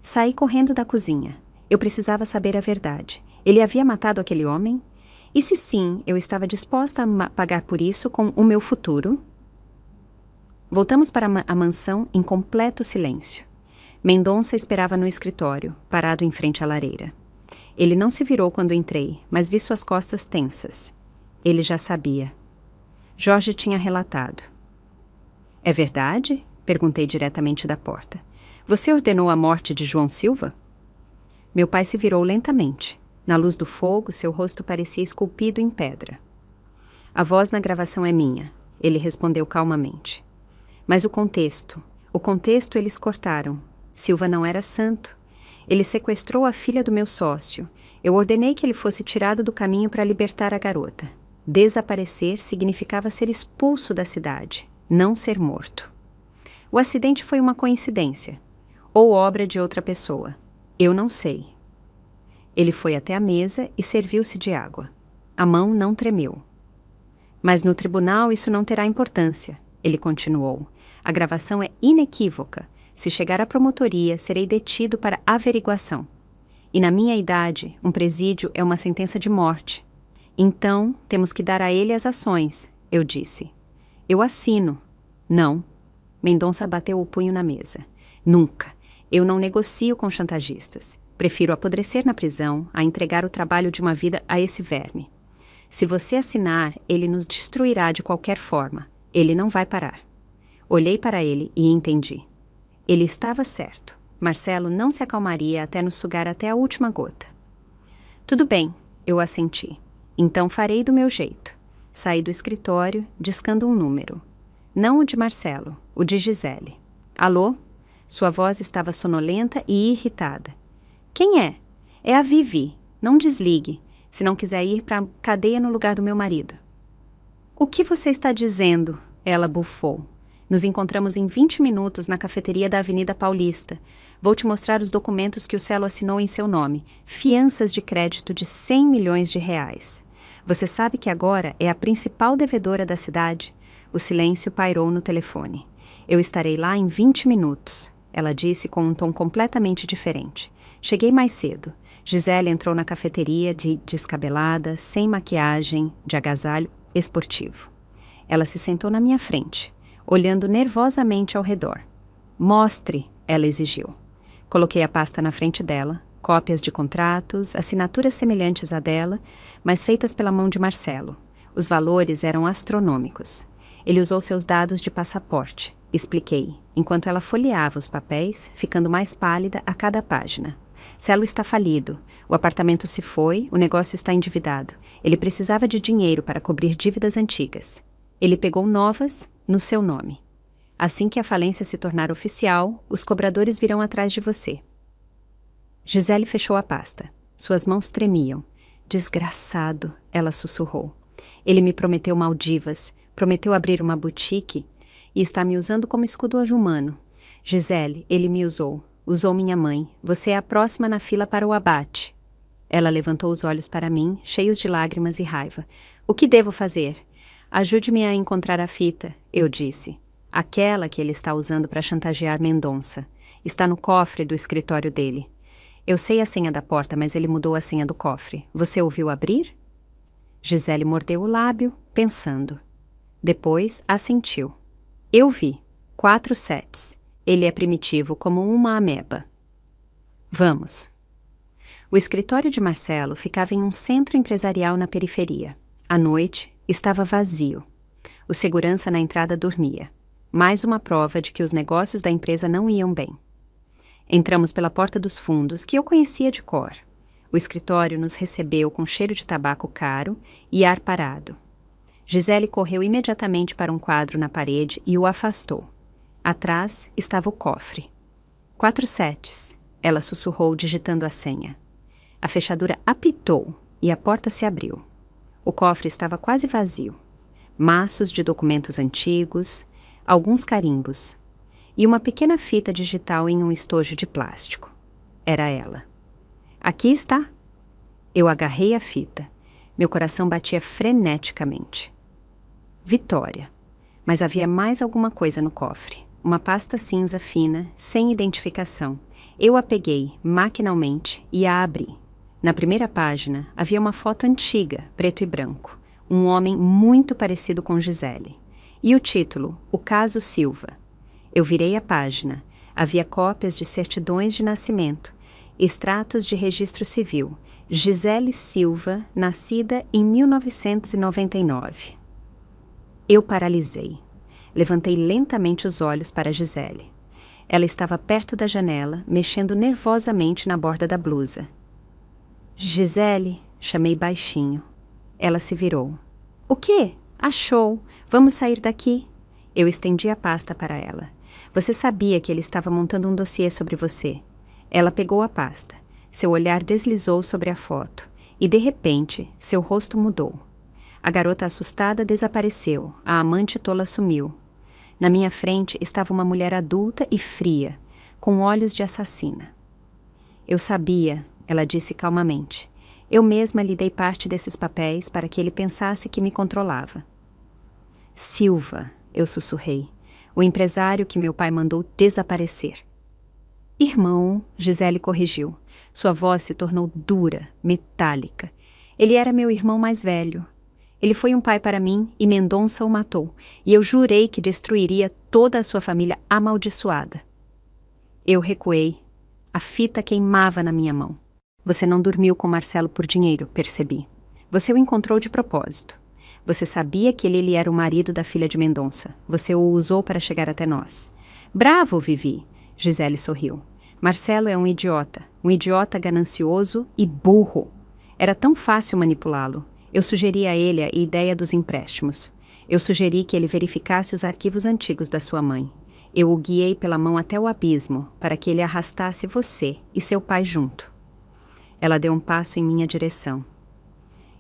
Saí correndo da cozinha. Eu precisava saber a verdade. Ele havia matado aquele homem? E se sim, eu estava disposta a pagar por isso com o meu futuro? Voltamos para a mansão em completo silêncio. Mendonça esperava no escritório, parado em frente à lareira. Ele não se virou quando entrei, mas vi suas costas tensas. Ele já sabia. Jorge tinha relatado. É verdade? Perguntei diretamente da porta. Você ordenou a morte de João Silva? Meu pai se virou lentamente. Na luz do fogo, seu rosto parecia esculpido em pedra. A voz na gravação é minha, ele respondeu calmamente. Mas o contexto eles cortaram. Silva não era santo. Ele sequestrou a filha do meu sócio. Eu ordenei que ele fosse tirado do caminho para libertar a garota. Desaparecer significava ser expulso da cidade, não ser morto. O acidente foi uma coincidência, ou obra de outra pessoa. Eu não sei. Ele foi até a mesa e serviu-se de água. A mão não tremeu. Mas no tribunal isso não terá importância, ele continuou. A gravação é inequívoca. Se chegar à promotoria, serei detido para averiguação. E na minha idade, um presídio é uma sentença de morte. Então, temos que dar a ele as ações, eu disse. Eu assino. Não. Mendonça bateu o punho na mesa. Nunca. Eu não negocio com chantagistas. Prefiro apodrecer na prisão a entregar o trabalho de uma vida a esse verme. Se você assinar, ele nos destruirá de qualquer forma. Ele não vai parar. Olhei para ele e entendi. Ele estava certo. Marcelo não se acalmaria até nos sugar até a última gota. Tudo bem, eu assenti. Então farei do meu jeito. Saí do escritório, discando um número. Não o de Marcelo, o de Gisele. Alô? Sua voz estava sonolenta e irritada. Quem é? É a Vivi. Não desligue, se não quiser ir para a cadeia no lugar do meu marido. O que você está dizendo? Ela bufou. Nos encontramos em 20 minutos na cafeteria da Avenida Paulista. Vou te mostrar os documentos que o Celo assinou em seu nome. Fianças de crédito de 100 milhões de reais. Você sabe que agora é a principal devedora da cidade? O silêncio pairou no telefone. Eu estarei lá em 20 minutos, ela disse com um tom completamente diferente. Cheguei mais cedo. Gisele entrou na cafeteria descabelada, sem maquiagem, de agasalho esportivo. Ela se sentou na minha frente, olhando nervosamente ao redor. Mostre, ela exigiu. Coloquei a pasta na frente dela, cópias de contratos, assinaturas semelhantes à dela, mas feitas pela mão de Marcelo. Os valores eram astronômicos. Ele usou seus dados de passaporte, expliquei, enquanto ela folheava os papéis, ficando mais pálida a cada página. Celo está falido, o apartamento se foi, o negócio está endividado. Ele precisava de dinheiro para cobrir dívidas antigas. Ele pegou novas no seu nome. Assim que a falência se tornar oficial, os cobradores virão atrás de você. Gisele fechou a pasta. Suas mãos tremiam. Desgraçado, ela sussurrou. Ele me prometeu Maldivas, prometeu abrir uma boutique e está me usando como escudo humano. Gisele, ele me usou. Usou minha mãe. Você é a próxima na fila para o abate. Ela levantou os olhos para mim, cheios de lágrimas e raiva. O que devo fazer? Ajude-me a encontrar a fita, eu disse. Aquela que ele está usando para chantagear Mendonça. Está no cofre do escritório dele. Eu sei a senha da porta, mas ele mudou a senha do cofre. Você ouviu abrir? Gisele mordeu o lábio, pensando. Depois assentiu. Eu vi. 4 sets. Ele é primitivo como uma ameba. Vamos. O escritório de Marcelo ficava em um centro empresarial na periferia. À noite, estava vazio. O segurança na entrada dormia. Mais uma prova de que os negócios da empresa não iam bem. Entramos pela porta dos fundos, que eu conhecia de cor. O escritório nos recebeu com cheiro de tabaco caro e ar parado. Gisele correu imediatamente para um quadro na parede e o afastou. Atrás estava o cofre. 4 sets, ela sussurrou digitando a senha. A fechadura apitou e a porta se abriu. O cofre estava quase vazio. Maços de documentos antigos, alguns carimbos e uma pequena fita digital em um estojo de plástico. Era ela. Aqui está. Eu agarrei a fita. Meu coração batia freneticamente. Vitória. Mas havia mais alguma coisa no cofre. Uma pasta cinza fina, sem identificação. Eu a peguei, maquinalmente, e a abri. Na primeira página, havia uma foto antiga, preto e branco. Um homem muito parecido com Gisele. E o título, O Caso Silva. Eu virei a página. Havia cópias de certidões de nascimento. Extratos de registro civil. Gisele Silva, nascida em 1999. Eu paralisei. Levantei lentamente os olhos para Gisele. Ela estava perto da janela, mexendo nervosamente na borda da blusa. Gisele, chamei baixinho. Ela se virou. O quê? Achou. Vamos sair daqui. Eu estendi a pasta para ela. Você sabia que ele estava montando um dossiê sobre você. Ela pegou a pasta. Seu olhar deslizou sobre a foto. E, de repente, seu rosto mudou. A garota assustada desapareceu. A amante tola sumiu. Na minha frente estava uma mulher adulta e fria, com olhos de assassina. Eu sabia, ela disse calmamente. Eu mesma lhe dei parte desses papéis para que ele pensasse que me controlava. Silva, eu sussurrei, o empresário que meu pai mandou desaparecer. Irmão, Gisele corrigiu. Sua voz se tornou dura, metálica. Ele era meu irmão mais velho. Ele foi um pai para mim e Mendonça o matou, e eu jurei que destruiria toda a sua família amaldiçoada. Eu recuei. A fita queimava na minha mão. Você não dormiu com Marcelo por dinheiro, percebi. Você o encontrou de propósito. Você sabia que ele era o marido da filha de Mendonça. Você o usou para chegar até nós. Bravo, Vivi! Gisele sorriu. Marcelo é um idiota ganancioso e burro. Era tão fácil manipulá-lo. Eu sugeri a ele a ideia dos empréstimos. Eu sugeri que ele verificasse os arquivos antigos da sua mãe. Eu o guiei pela mão até o abismo, para que ele arrastasse você e seu pai junto. Ela deu um passo em minha direção.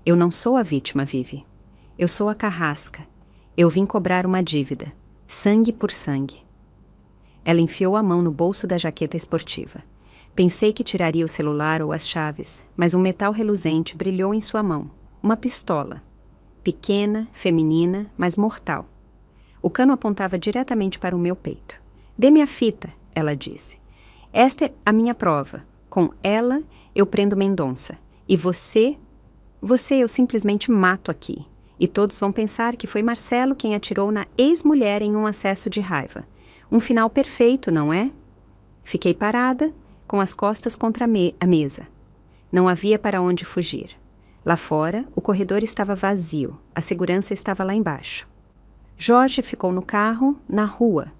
Eu não sou a vítima, Vivi. Eu sou a carrasca. Eu vim cobrar uma dívida. Sangue por sangue. Ela enfiou a mão no bolso da jaqueta esportiva. Pensei que tiraria o celular ou as chaves, mas um metal reluzente brilhou em sua mão. Uma pistola. Pequena, feminina, mas mortal. O cano apontava diretamente para o meu peito. Dê-me a fita, ela disse. Esta é a minha prova. Com ela, eu prendo Mendonça. E você eu simplesmente mato aqui. E todos vão pensar que foi Marcelo quem atirou na ex-mulher em um acesso de raiva. Um final perfeito, não é? Fiquei parada, com as costas contra a mesa. Não havia para onde fugir. Lá fora, o corredor estava vazio. A segurança estava lá embaixo. Jorge ficou no carro, na rua.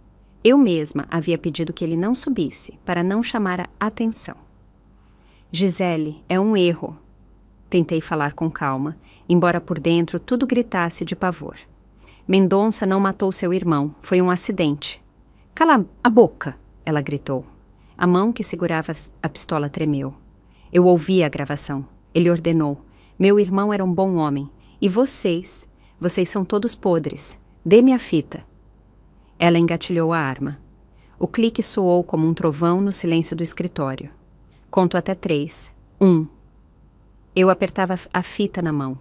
Eu mesma havia pedido que ele não subisse, para não chamar a atenção. Gisele, é um erro. Tentei falar com calma, embora por dentro tudo gritasse de pavor. Mendonça não matou seu irmão, foi um acidente. Cala a boca, ela gritou. A mão que segurava a pistola tremeu. Eu ouvi a gravação. Ele ordenou. Meu irmão era um bom homem. E vocês são todos podres. Dê-me a fita. Ela engatilhou a arma. O clique soou como um trovão no silêncio do escritório. Conto até 3. 1. Eu apertava a fita na mão.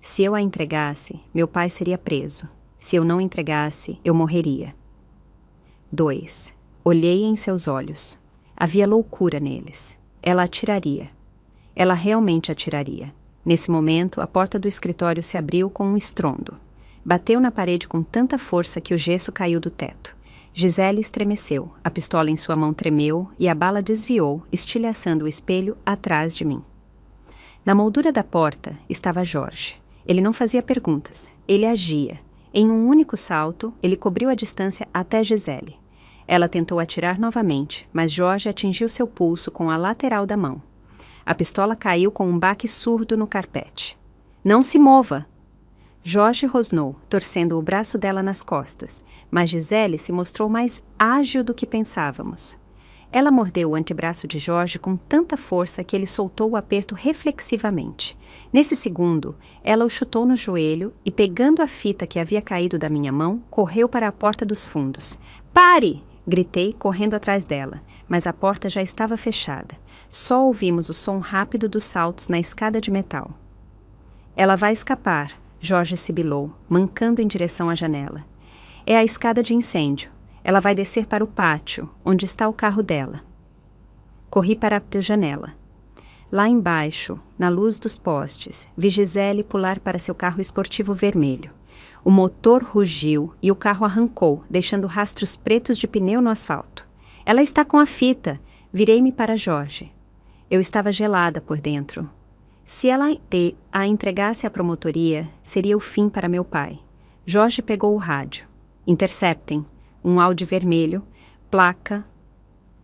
Se eu a entregasse, meu pai seria preso. Se eu não entregasse, eu morreria. 2. Olhei em seus olhos. Havia loucura neles. Ela atiraria. Ela realmente atiraria. Nesse momento, a porta do escritório se abriu com um estrondo. Bateu na parede com tanta força que o gesso caiu do teto. Gisele estremeceu, a pistola em sua mão tremeu e a bala desviou, estilhaçando o espelho atrás de mim. Na moldura da porta estava Jorge. Ele não fazia perguntas, ele agia. Em um único salto, ele cobriu a distância até Gisele. Ela tentou atirar novamente, mas Jorge atingiu seu pulso com a lateral da mão. A pistola caiu com um baque surdo no carpete. Não se mova! Jorge rosnou, torcendo o braço dela nas costas, mas Gisele se mostrou mais ágil do que pensávamos. Ela mordeu o antebraço de Jorge com tanta força que ele soltou o aperto reflexivamente. Nesse segundo, ela o chutou no joelho e, pegando a fita que havia caído da minha mão, correu para a porta dos fundos. Pare! Gritei, correndo atrás dela, mas a porta já estava fechada. Só ouvimos o som rápido dos saltos na escada de metal. Ela vai escapar, Jorge sibilou, mancando em direção à janela. É a escada de incêndio. Ela vai descer para o pátio, onde está o carro dela. Corri para a janela. Lá embaixo, na luz dos postes, vi Gisele pular para seu carro esportivo vermelho. O motor rugiu e o carro arrancou, deixando rastros pretos de pneu no asfalto. Ela está com a fita. Virei-me para Jorge. Eu estava gelada por dentro. Se ela a entregasse à promotoria, seria o fim para meu pai. Jorge pegou o rádio. Interceptem. Um Audi vermelho. Placa.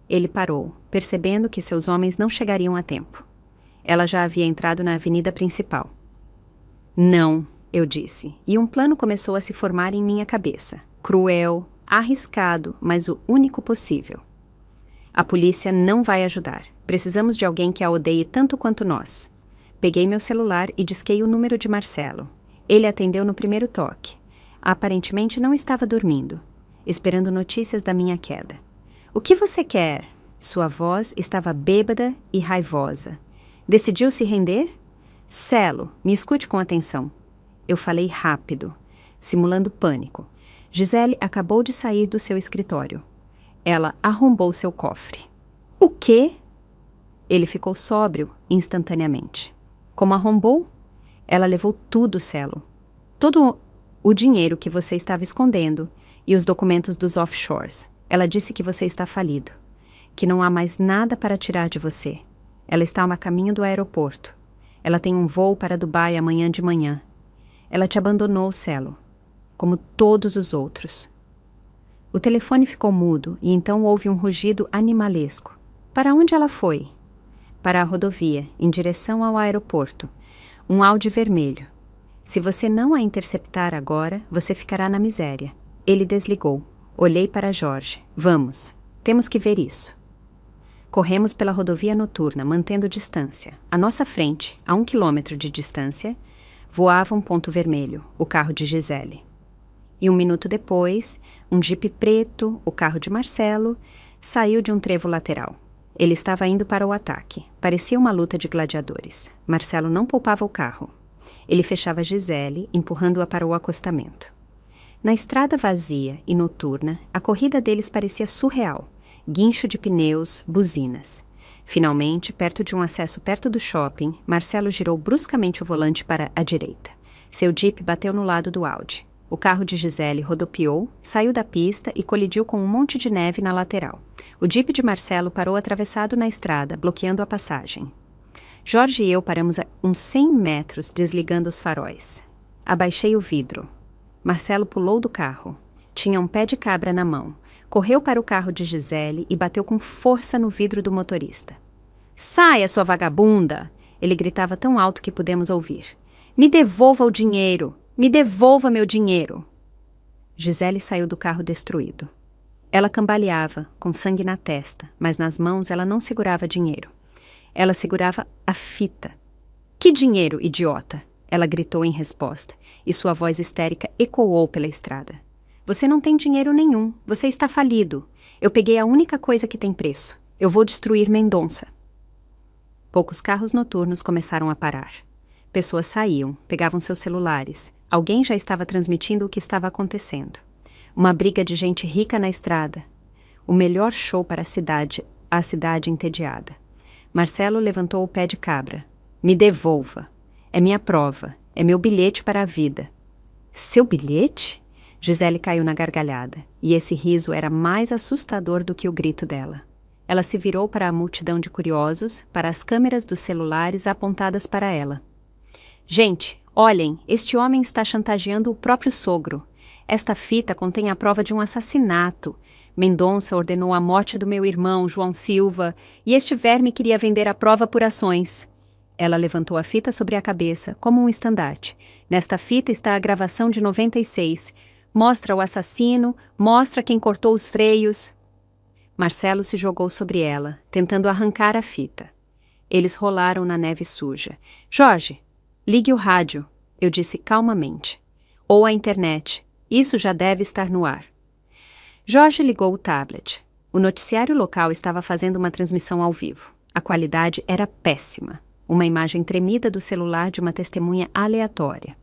Ele parou, percebendo que seus homens não chegariam a tempo. Ela já havia entrado na avenida principal. Não, eu disse, e um plano começou a se formar em minha cabeça. Cruel, arriscado, mas o único possível. A polícia não vai ajudar. Precisamos de alguém que a odeie tanto quanto nós. Peguei meu celular e disquei o número de Marcelo. Ele atendeu no primeiro toque. Aparentemente não estava dormindo, esperando notícias da minha queda. O que você quer? Sua voz estava bêbada e raivosa. Decidiu se render? Celo, me escute com atenção. Eu falei rápido, simulando pânico. Gisele acabou de sair do seu escritório. Ela arrombou seu cofre. O quê? Ele ficou sóbrio instantaneamente. Como arrombou? Ela levou tudo, Celo. Todo o dinheiro que você estava escondendo e os documentos dos offshores. Ela disse que você está falido, que não há mais nada para tirar de você. Ela está a caminho do aeroporto. Ela tem um voo para Dubai amanhã de manhã. Ela te abandonou, Celo, como todos os outros. O telefone ficou mudo e então houve um rugido animalesco. Para onde ela foi? Para a rodovia, em direção ao aeroporto. Um Audi vermelho. Se você não a interceptar agora, você ficará na miséria. Ele desligou. Olhei para Jorge. Vamos. Temos que ver isso. Corremos pela rodovia noturna, mantendo distância. À nossa frente, a 1 quilômetro de distância, voava um ponto vermelho, o carro de Gisele. E 1 minuto depois, um jipe preto, o carro de Marcelo, saiu de um trevo lateral. Ele estava indo para o ataque. Parecia uma luta de gladiadores. Marcelo não poupava o carro. Ele fechava Gisele, empurrando-a para o acostamento. Na estrada vazia e noturna, a corrida deles parecia surreal. Guincho de pneus, buzinas. Finalmente, perto de um acesso perto do shopping, Marcelo girou bruscamente o volante para a direita. Seu Jeep bateu no lado do Audi. O carro de Gisele rodopiou, saiu da pista e colidiu com um monte de neve na lateral. O Jeep de Marcelo parou atravessado na estrada, bloqueando a passagem. Jorge e eu paramos a uns 100 metros, desligando os faróis. Abaixei o vidro. Marcelo pulou do carro. Tinha um pé de cabra na mão. Correu para o carro de Gisele e bateu com força no vidro do motorista. Saia, sua vagabunda! Ele gritava tão alto que pudemos ouvir. Me devolva o dinheiro! Me devolva meu dinheiro! Gisele saiu do carro destruído. Ela cambaleava, com sangue na testa, mas nas mãos ela não segurava dinheiro. Ela segurava a fita. Que dinheiro, idiota! Ela gritou em resposta, e sua voz histérica ecoou pela estrada. Você não tem dinheiro nenhum. Você está falido. Eu peguei a única coisa que tem preço. Eu vou destruir Mendonça. Poucos carros noturnos começaram a parar. Pessoas saíam, pegavam seus celulares. Alguém já estava transmitindo o que estava acontecendo. Uma briga de gente rica na estrada. O melhor show para a cidade entediada. Marcelo levantou o pé de cabra. Me devolva. É minha prova. É meu bilhete para a vida. Seu bilhete? Gisele caiu na gargalhada, e esse riso era mais assustador do que o grito dela. Ela se virou para a multidão de curiosos, para as câmeras dos celulares apontadas para ela. Gente, olhem, este homem está chantageando o próprio sogro. Esta fita contém a prova de um assassinato. Mendonça ordenou a morte do meu irmão, João Silva, e este verme queria vender a prova por ações. Ela levantou a fita sobre a cabeça, como um estandarte. Nesta fita está a gravação de 96. Mostra o assassino, mostra quem cortou os freios. Marcelo se jogou sobre ela, tentando arrancar a fita. Eles rolaram na neve suja. Jorge, ligue o rádio, eu disse calmamente. Ou a internet. Isso já deve estar no ar. Jorge ligou o tablet. O noticiário local estava fazendo uma transmissão ao vivo. A qualidade era péssima. Uma imagem tremida do celular de uma testemunha aleatória.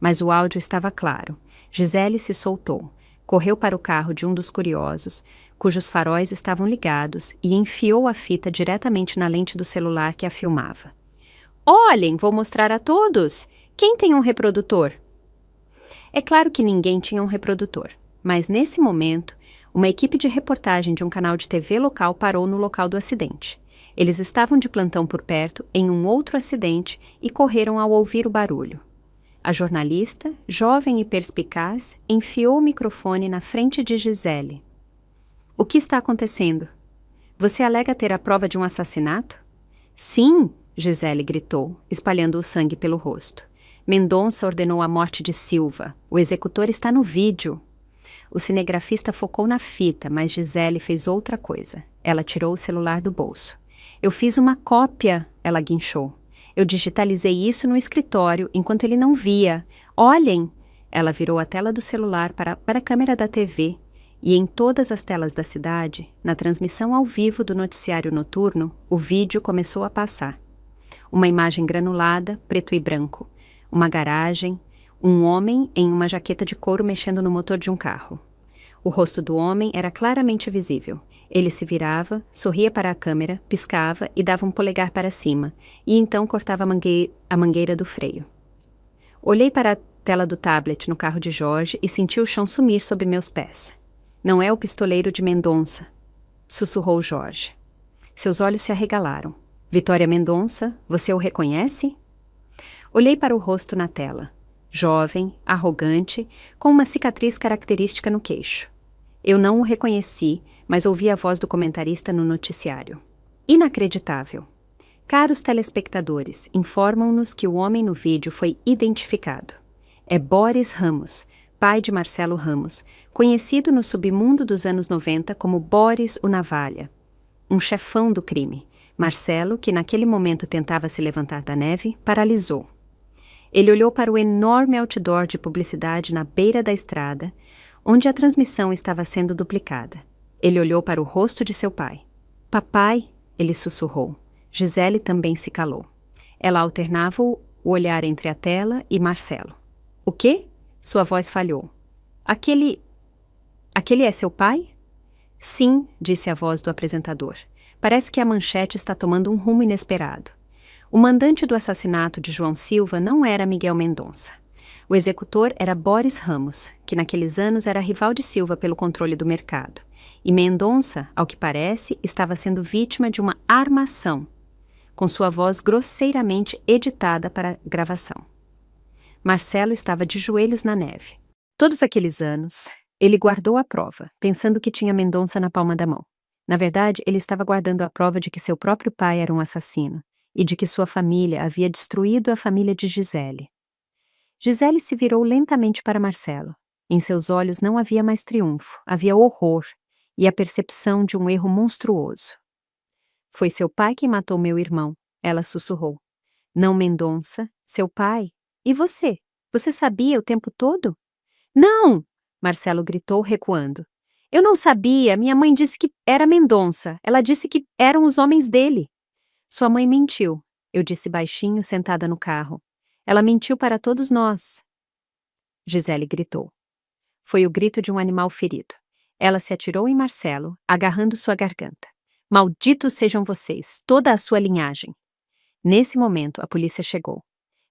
Mas o áudio estava claro. Gisele se soltou, correu para o carro de um dos curiosos, cujos faróis estavam ligados, e enfiou a fita diretamente na lente do celular que a filmava. Olhem, vou mostrar a todos! Quem tem um reprodutor? É claro que ninguém tinha um reprodutor, mas nesse momento, uma equipe de reportagem de um canal de TV local parou no local do acidente. Eles estavam de plantão por perto em um outro acidente e correram ao ouvir o barulho. A jornalista, jovem e perspicaz, enfiou o microfone na frente de Gisele. O que está acontecendo? Você alega ter a prova de um assassinato? Sim, Gisele gritou, espalhando o sangue pelo rosto. Mendonça ordenou a morte de Silva. O executor está no vídeo. O cinegrafista focou na fita, mas Gisele fez outra coisa. Ela tirou o celular do bolso. Eu fiz uma cópia, ela guinchou. Eu digitalizei isso no escritório enquanto ele não via. Olhem! Ela virou a tela do celular para a câmera da TV. E em todas as telas da cidade, na transmissão ao vivo do noticiário noturno, o vídeo começou a passar. Uma imagem granulada, preto e branco. Uma garagem, um homem em uma jaqueta de couro mexendo no motor de um carro. O rosto do homem era claramente visível. Ele se virava, sorria para a câmera, piscava e dava um polegar para cima, e então cortava a mangueira do freio. Olhei para a tela do tablet no carro de Jorge e senti o chão sumir sob meus pés. Não é o pistoleiro de Mendonça, sussurrou Jorge. Seus olhos se arregalaram. Vitória Mendonça, você o reconhece? Olhei para o rosto na tela. Jovem, arrogante, com uma cicatriz característica no queixo. Eu não o reconheci, mas ouvi a voz do comentarista no noticiário. Inacreditável. Caros telespectadores, informam-nos que o homem no vídeo foi identificado. É Boris Ramos, pai de Marcelo Ramos, conhecido no submundo dos anos 90 como Boris o Navalha. Um chefão do crime. Marcelo, que naquele momento tentava se levantar da neve, paralisou. Ele olhou para o enorme outdoor de publicidade na beira da estrada, onde a transmissão estava sendo duplicada. Ele olhou para o rosto de seu pai. Papai, ele sussurrou. Gisele também se calou. Ela alternava o olhar entre a tela e Marcelo. O quê? Sua voz falhou. Aquele é seu pai? Sim, disse a voz do apresentador. Parece que a manchete está tomando um rumo inesperado. O mandante do assassinato de João Silva não era Miguel Mendonça. O executor era Boris Ramos, que naqueles anos era rival de Silva pelo controle do mercado. E Mendonça, ao que parece, estava sendo vítima de uma armação, com sua voz grosseiramente editada para gravação. Marcelo estava de joelhos na neve. Todos aqueles anos, ele guardou a prova, pensando que tinha Mendonça na palma da mão. Na verdade, ele estava guardando a prova de que seu próprio pai era um assassino e de que sua família havia destruído a família de Gisele. Gisele se virou lentamente para Marcelo. Em seus olhos não havia mais triunfo, havia horror e a percepção de um erro monstruoso. Foi seu pai quem matou meu irmão, ela sussurrou. Não Mendonça, seu pai. E você? Você sabia o tempo todo? Não! Marcelo gritou, recuando. Eu não sabia, minha mãe disse que era Mendonça. Ela disse que eram os homens dele. Sua mãe mentiu, eu disse baixinho, sentada no carro. Ela mentiu para todos nós. Gisele gritou. Foi o grito de um animal ferido. Ela se atirou em Marcelo, agarrando sua garganta. Malditos sejam vocês, toda a sua linhagem. Nesse momento, a polícia chegou.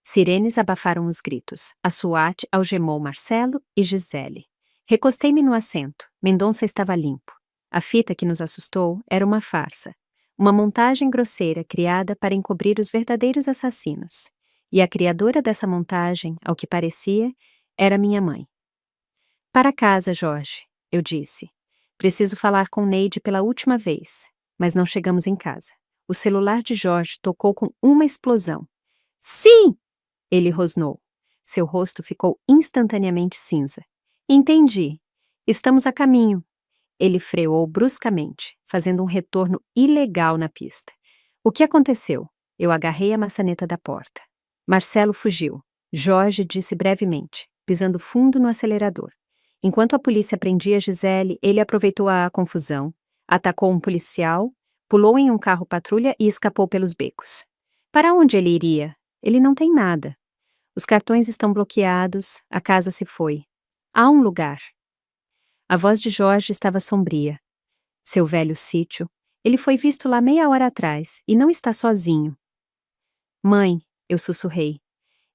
Sirenes abafaram os gritos. A SWAT algemou Marcelo e Gisele. Recostei-me no assento. Mendonça estava limpo. A fita que nos assustou era uma farsa. Uma montagem grosseira criada para encobrir os verdadeiros assassinos. E a criadora dessa montagem, ao que parecia, era minha mãe. Para casa, Jorge, eu disse. Preciso falar com Neide pela última vez. Mas não chegamos em casa. O celular de Jorge tocou com uma explosão. Sim! Ele rosnou. Seu rosto ficou instantaneamente cinza. Entendi. Estamos a caminho. Ele freou bruscamente, fazendo um retorno ilegal na pista. O que aconteceu? Eu agarrei a maçaneta da porta. Marcelo fugiu. Jorge disse brevemente, pisando fundo no acelerador. Enquanto a polícia prendia Gisele, ele aproveitou a confusão, atacou um policial, pulou em um carro patrulha e escapou pelos becos. Para onde ele iria? Ele não tem nada. Os cartões estão bloqueados, a casa se foi. Há um lugar. A voz de Jorge estava sombria. Seu velho sítio. Ele foi visto lá meia hora atrás e não está sozinho. Mãe, eu sussurrei.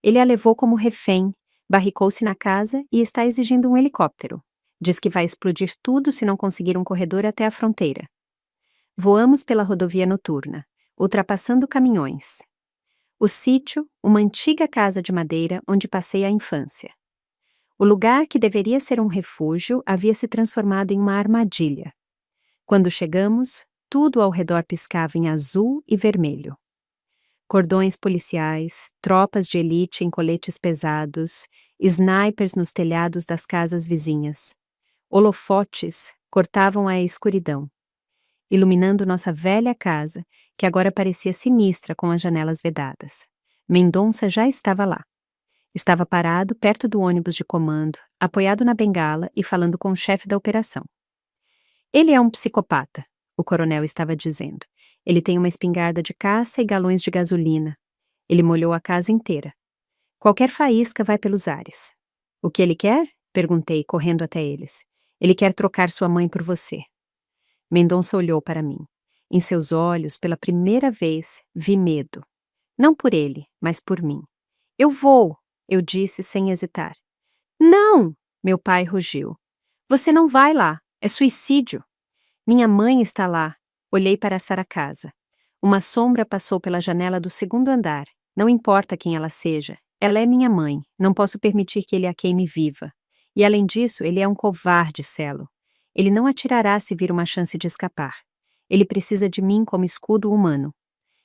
Ele a levou como refém, barricou-se na casa e está exigindo um helicóptero. Diz que vai explodir tudo se não conseguir um corredor até a fronteira. Voamos pela rodovia noturna, ultrapassando caminhões. O sítio, uma antiga casa de madeira onde passei a infância. O lugar que deveria ser um refúgio havia se transformado em uma armadilha. Quando chegamos, tudo ao redor piscava em azul e vermelho. Cordões policiais, tropas de elite em coletes pesados, snipers nos telhados das casas vizinhas. Holofotes cortavam a escuridão, iluminando nossa velha casa, que agora parecia sinistra com as janelas vedadas. Mendonça já estava lá. Estava parado perto do ônibus de comando, apoiado na bengala e falando com o chefe da operação. Ele é um psicopata, o coronel estava dizendo. Ele tem uma espingarda de caça e galões de gasolina. Ele molhou a casa inteira. Qualquer faísca vai pelos ares. O que ele quer? Perguntei, correndo até eles. Ele quer trocar sua mãe por você. Mendonça olhou para mim. Em seus olhos, pela primeira vez, vi medo. Não por ele, mas por mim. Eu vou, eu disse sem hesitar. Não! Meu pai rugiu. Você não vai lá. É suicídio. Minha mãe está lá. Olhei para a Saracasa. Uma sombra passou pela janela do segundo andar. Não importa quem ela seja. Ela é minha mãe. Não posso permitir que ele a queime viva. E além disso, ele é um covarde, Celo. Ele não atirará se vir uma chance de escapar. Ele precisa de mim como escudo humano.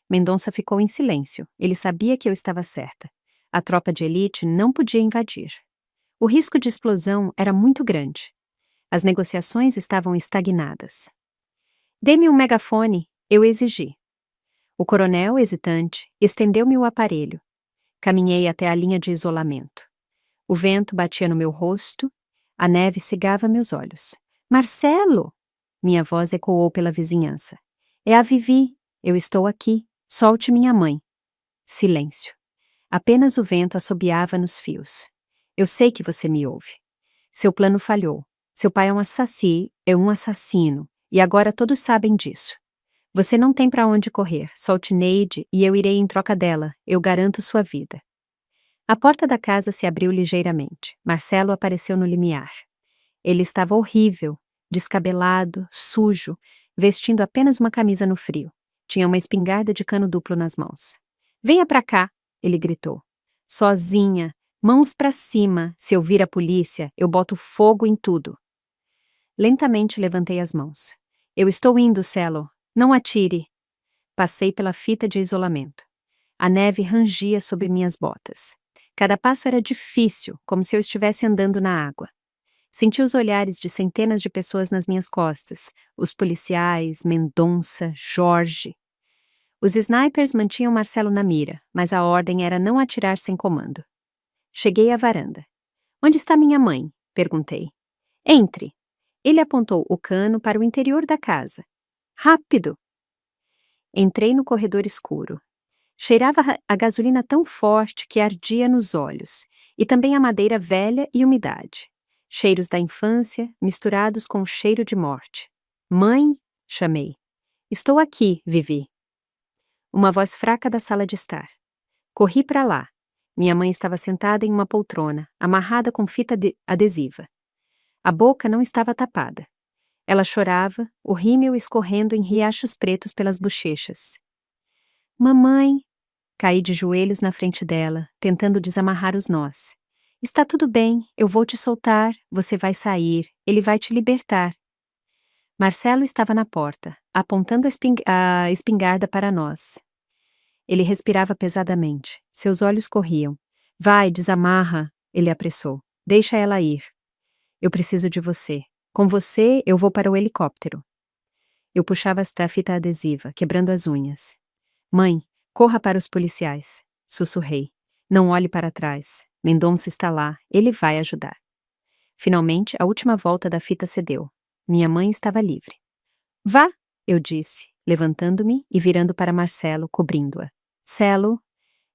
Mendonça ficou em silêncio. Ele sabia que eu estava certa. A tropa de elite não podia invadir. O risco de explosão era muito grande. As negociações estavam estagnadas. Dê-me um megafone, eu exigi. O coronel, hesitante, estendeu-me o aparelho. Caminhei até a linha de isolamento. O vento batia no meu rosto, a neve cegava meus olhos. Marcelo! Minha voz ecoou pela vizinhança. É a Vivi, eu estou aqui, solte minha mãe. Silêncio. Apenas o vento assobiava nos fios. Eu sei que você me ouve. Seu plano falhou. Seu pai é um assassino, e agora todos sabem disso. Você não tem para onde correr, solte Neide e eu irei em troca dela, eu garanto sua vida. A porta da casa se abriu ligeiramente. Marcelo apareceu no limiar. Ele estava horrível, descabelado, sujo, vestindo apenas uma camisa no frio. Tinha uma espingarda de cano duplo nas mãos. Venha pra cá, ele gritou. Sozinha, mãos pra cima, se eu vir a polícia, eu boto fogo em tudo. Lentamente levantei as mãos. Eu estou indo, Celo. Não atire. Passei pela fita de isolamento. A neve rangia sob minhas botas. Cada passo era difícil, como se eu estivesse andando na água. Senti os olhares de centenas de pessoas nas minhas costas. Os policiais, Mendonça, Jorge. Os snipers mantinham Marcelo na mira, mas a ordem era não atirar sem comando. Cheguei à varanda. Onde está minha mãe? Perguntei. Entre. Ele apontou o cano para o interior da casa. Rápido! Entrei no corredor escuro. Cheirava a gasolina tão forte que ardia nos olhos, e também a madeira velha e umidade. Cheiros da infância misturados com o cheiro de morte. Mãe, chamei. Estou aqui, Vivi. Uma voz fraca da sala de estar. Corri para lá. Minha mãe estava sentada em uma poltrona, amarrada com fita adesiva. A boca não estava tapada. Ela chorava, o rímel escorrendo em riachos pretos pelas bochechas. Mamãe! Caí de joelhos na frente dela, tentando desamarrar os nós. Está tudo bem, eu vou te soltar, você vai sair, ele vai te libertar. Marcelo estava na porta, apontando a espingarda para nós. Ele respirava pesadamente, seus olhos corriam. Vai, desamarra, ele apressou. Deixa ela ir. Eu preciso de você. Com você, eu vou para o helicóptero. Eu puxava a fita adesiva, quebrando as unhas. Mãe, corra para os policiais. Sussurrei. Não olhe para trás. Mendonça está lá. Ele vai ajudar. Finalmente, a última volta da fita cedeu. Minha mãe estava livre. Vá, eu disse, levantando-me e virando para Marcelo, cobrindo-a. Celo,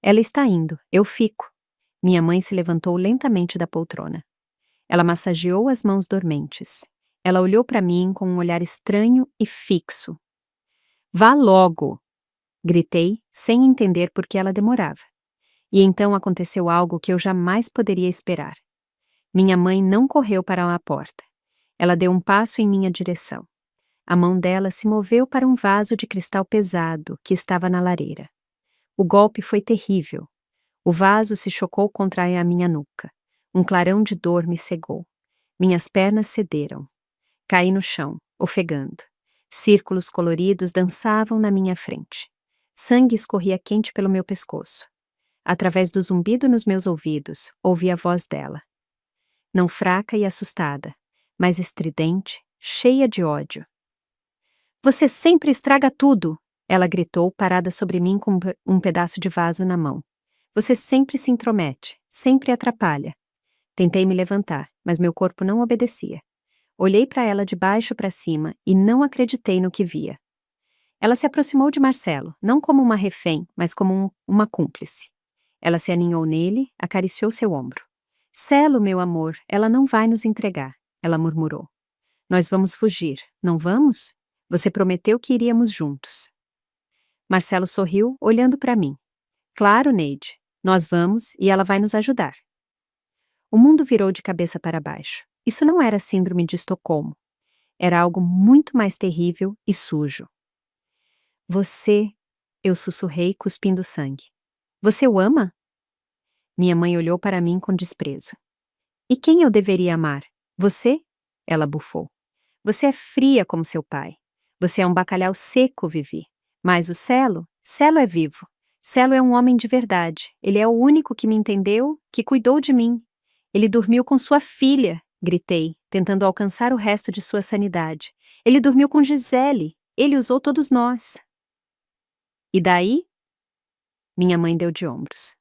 ela está indo. Eu fico. Minha mãe se levantou lentamente da poltrona. Ela massageou as mãos dormentes. Ela olhou para mim com um olhar estranho e fixo. Vá logo! Gritei, sem entender por que ela demorava. E então aconteceu algo que eu jamais poderia esperar. Minha mãe não correu para a porta. Ela deu um passo em minha direção. A mão dela se moveu para um vaso de cristal pesado que estava na lareira. O golpe foi terrível. O vaso se chocou contra a minha nuca. Um clarão de dor me cegou. Minhas pernas cederam. Caí no chão, ofegando. Círculos coloridos dançavam na minha frente. Sangue escorria quente pelo meu pescoço. Através do zumbido nos meus ouvidos, ouvi a voz dela. Não fraca e assustada, mas estridente, cheia de ódio. Você sempre estraga tudo! Ela gritou, parada sobre mim com um pedaço de vaso na mão. Você sempre se intromete, sempre atrapalha. Tentei me levantar, mas meu corpo não obedecia. Olhei para ela de baixo para cima e não acreditei no que via. Ela se aproximou de Marcelo, não como uma refém, mas como uma cúmplice. Ela se aninhou nele, acariciou seu ombro. Celo, meu amor, ela não vai nos entregar, ela murmurou. Nós vamos fugir, não vamos? Você prometeu que iríamos juntos. Marcelo sorriu, olhando para mim. Claro, Neide, nós vamos e ela vai nos ajudar. O mundo virou de cabeça para baixo. Isso não era síndrome de Estocolmo. Era algo muito mais terrível e sujo. Você, eu sussurrei, cuspindo sangue. Você o ama? Minha mãe olhou para mim com desprezo. E quem eu deveria amar? Você? Ela bufou. Você é fria como seu pai. Você é um bacalhau seco, Vivi. Mas o Celo é vivo. Celo é um homem de verdade. Ele é o único que me entendeu, que cuidou de mim. Ele dormiu com sua filha, gritei, tentando alcançar o resto de sua sanidade. Ele dormiu com Gisele. Ele usou todos nós. E daí? Minha mãe deu de ombros.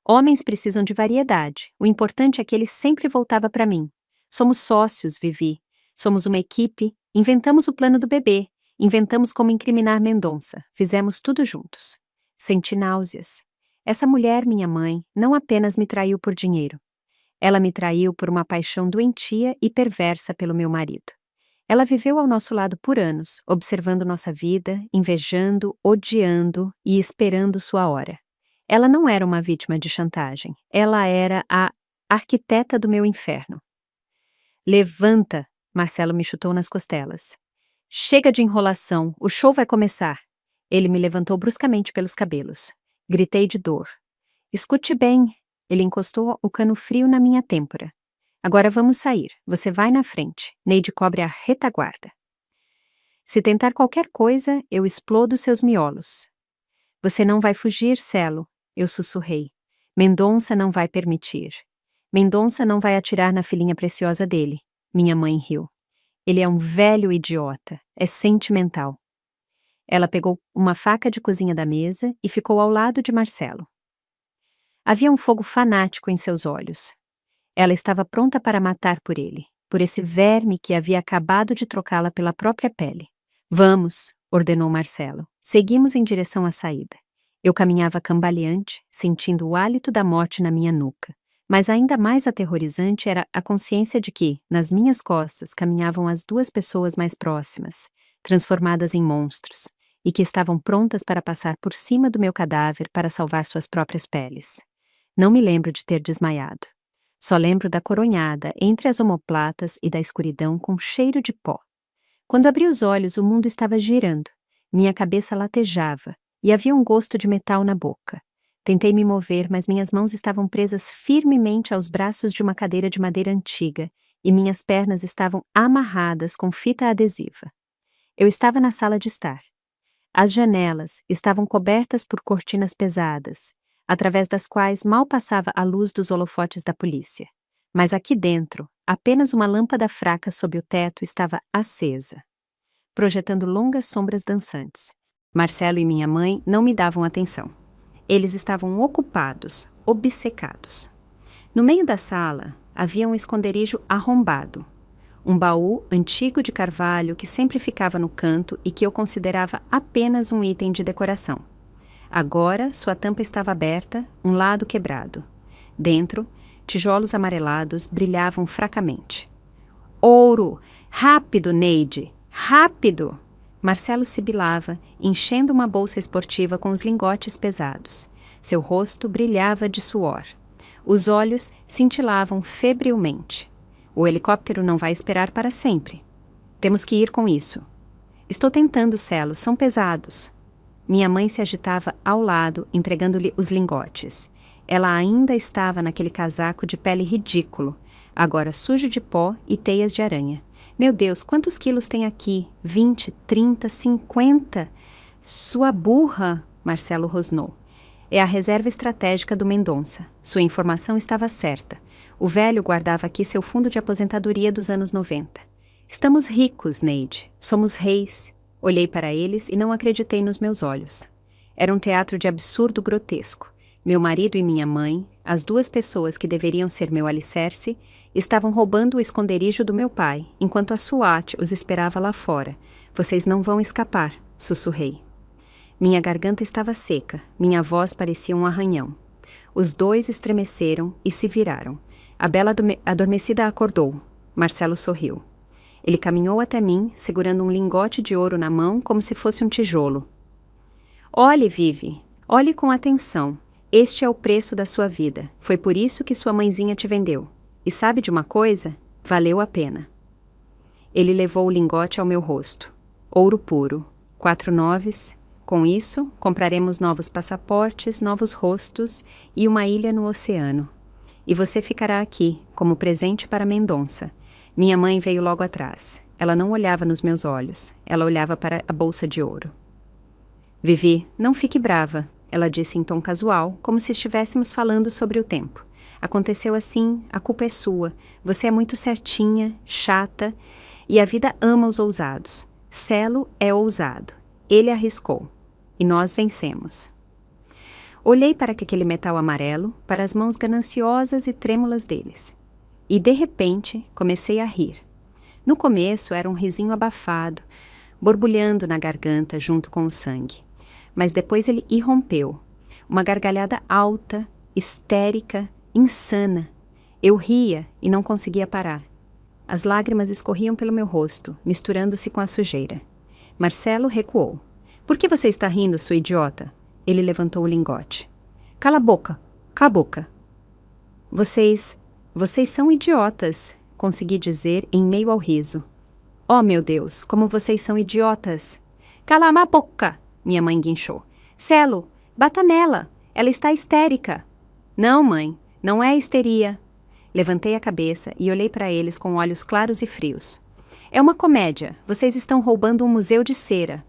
Homens precisam de variedade. O importante é que ele sempre voltava para mim. Somos sócios, Vivi. Somos uma equipe. Inventamos o plano do bebê. Inventamos como incriminar Mendonça. Fizemos tudo juntos. Senti náuseas. Essa mulher, minha mãe, não apenas me traiu por dinheiro. Ela me traiu por uma paixão doentia e perversa pelo meu marido. Ela viveu ao nosso lado por anos, observando nossa vida, invejando, odiando e esperando sua hora. Ela não era uma vítima de chantagem. Ela era a arquiteta do meu inferno. Levanta! Marcelo me chutou nas costelas. Chega de enrolação, o show vai começar. Ele me levantou bruscamente pelos cabelos. Gritei de dor. Escute bem. Ele encostou o cano frio na minha têmpora. Agora vamos sair. Você vai na frente. Neide cobre a retaguarda. Se tentar qualquer coisa, eu explodo seus miolos. Você não vai fugir, Celo, eu sussurrei. Mendonça não vai permitir. Mendonça não vai atirar na filhinha preciosa dele. Minha mãe riu. Ele é um velho idiota. É sentimental. Ela pegou uma faca de cozinha da mesa e ficou ao lado de Marcelo. Havia um fogo fanático em seus olhos. Ela estava pronta para matar por ele, por esse verme que havia acabado de trocá-la pela própria pele. Vamos, ordenou Marcelo. Seguimos em direção à saída. Eu caminhava cambaleante, sentindo o hálito da morte na minha nuca. Mas ainda mais aterrorizante era a consciência de que, nas minhas costas, caminhavam as duas pessoas mais próximas, transformadas em monstros, e que estavam prontas para passar por cima do meu cadáver para salvar suas próprias peles. Não me lembro de ter desmaiado. Só lembro da coronhada entre as omoplatas e da escuridão com cheiro de pó. Quando abri os olhos, o mundo estava girando. Minha cabeça latejava e havia um gosto de metal na boca. Tentei me mover, mas minhas mãos estavam presas firmemente aos braços de uma cadeira de madeira antiga e minhas pernas estavam amarradas com fita adesiva. Eu estava na sala de estar. As janelas estavam cobertas por cortinas pesadas, através das quais mal passava a luz dos holofotes da polícia. Mas aqui dentro, apenas uma lâmpada fraca sob o teto estava acesa, projetando longas sombras dançantes. Marcelo e minha mãe não me davam atenção. Eles estavam ocupados, obcecados. No meio da sala, havia um esconderijo arrombado. Um baú antigo de carvalho que sempre ficava no canto e que eu considerava apenas um item de decoração. Agora, sua tampa estava aberta, um lado quebrado. Dentro, tijolos amarelados brilhavam fracamente. Ouro! Rápido, Neide! Rápido! Marcelo sibilava, enchendo uma bolsa esportiva com os lingotes pesados. Seu rosto brilhava de suor. Os olhos cintilavam febrilmente. O helicóptero não vai esperar para sempre. Temos que ir com isso. Estou tentando, Celo, são pesados. Minha mãe se agitava ao lado, entregando-lhe os lingotes. Ela ainda estava naquele casaco de pele ridículo, agora sujo de pó e teias de aranha. Meu Deus, quantos quilos tem aqui? 20, 30, 50? Sua burra, Marcelo rosnou. É a reserva estratégica do Mendonça. Sua informação estava certa. O velho guardava aqui seu fundo de aposentadoria dos anos 90. Estamos ricos, Neide. Somos reis. Olhei para eles e não acreditei nos meus olhos. Era um teatro de absurdo grotesco. Meu marido e minha mãe, as duas pessoas que deveriam ser meu alicerce, estavam roubando o esconderijo do meu pai, enquanto a SWAT os esperava lá fora. Vocês não vão escapar, sussurrei. Minha garganta estava seca, minha voz parecia um arranhão. Os dois estremeceram e se viraram. A bela adormecida acordou. Marcelo sorriu. Ele caminhou até mim, segurando um lingote de ouro na mão como se fosse um tijolo. Olhe, Vivi, olhe com atenção. Este é o preço da sua vida. Foi por isso que sua mãezinha te vendeu. E sabe de uma coisa? Valeu a pena. Ele levou o lingote ao meu rosto. Ouro puro. 4 noves. Com isso, compraremos novos passaportes, novos rostos e uma ilha no oceano. E você ficará aqui, como presente para Mendonça. Minha mãe veio logo atrás. Ela não olhava nos meus olhos. Ela olhava para a bolsa de ouro. Vivi, não fique brava, ela disse em tom casual, como se estivéssemos falando sobre o tempo. Aconteceu assim, a culpa é sua. Você é muito certinha, chata, e a vida ama os ousados. Celo é ousado. Ele arriscou. E nós vencemos. Olhei para aquele metal amarelo, para as mãos gananciosas e trêmulas deles. E, de repente, comecei a rir. No começo era um risinho abafado, borbulhando na garganta junto com o sangue. Mas depois ele irrompeu. Uma gargalhada alta, histérica, insana. Eu ria e não conseguia parar. As lágrimas escorriam pelo meu rosto, misturando-se com a sujeira. Marcelo recuou. Por que você está rindo, sua idiota? Ele levantou o lingote. Cala a boca, cala a boca. Vocês são idiotas, consegui dizer em meio ao riso. Oh, meu Deus, como vocês são idiotas. Cala a boca, minha mãe guinchou. Celo, bata nela, ela está histérica. Não, mãe, não é histeria. Levantei a cabeça e olhei para eles com olhos claros e frios. É uma comédia, vocês estão roubando um museu de cera.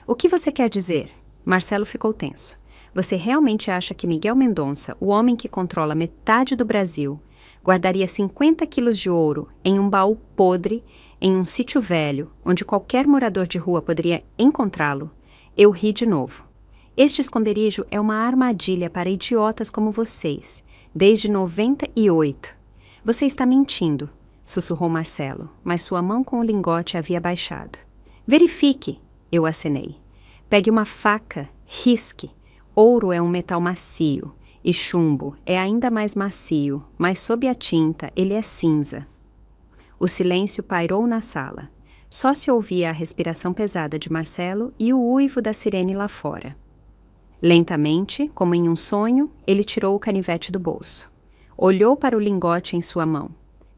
O que você quer dizer? Marcelo ficou tenso. Você realmente acha que Miguel Mendonça, o homem que controla metade do Brasil, guardaria 50 quilos de ouro em um baú podre, em um sítio velho, onde qualquer morador de rua poderia encontrá-lo? Eu ri de novo. Este esconderijo é uma armadilha para idiotas como vocês, desde 98. Você está mentindo, sussurrou Marcelo, mas sua mão com o lingote havia baixado. Verifique, eu acenei. Pegue uma faca, risque. Ouro é um metal macio, e chumbo é ainda mais macio, mas sob a tinta ele é cinza. O silêncio pairou na sala. Só se ouvia a respiração pesada de Marcelo e o uivo da sirene lá fora. Lentamente, como em um sonho, ele tirou o canivete do bolso. Olhou para o lingote em sua mão.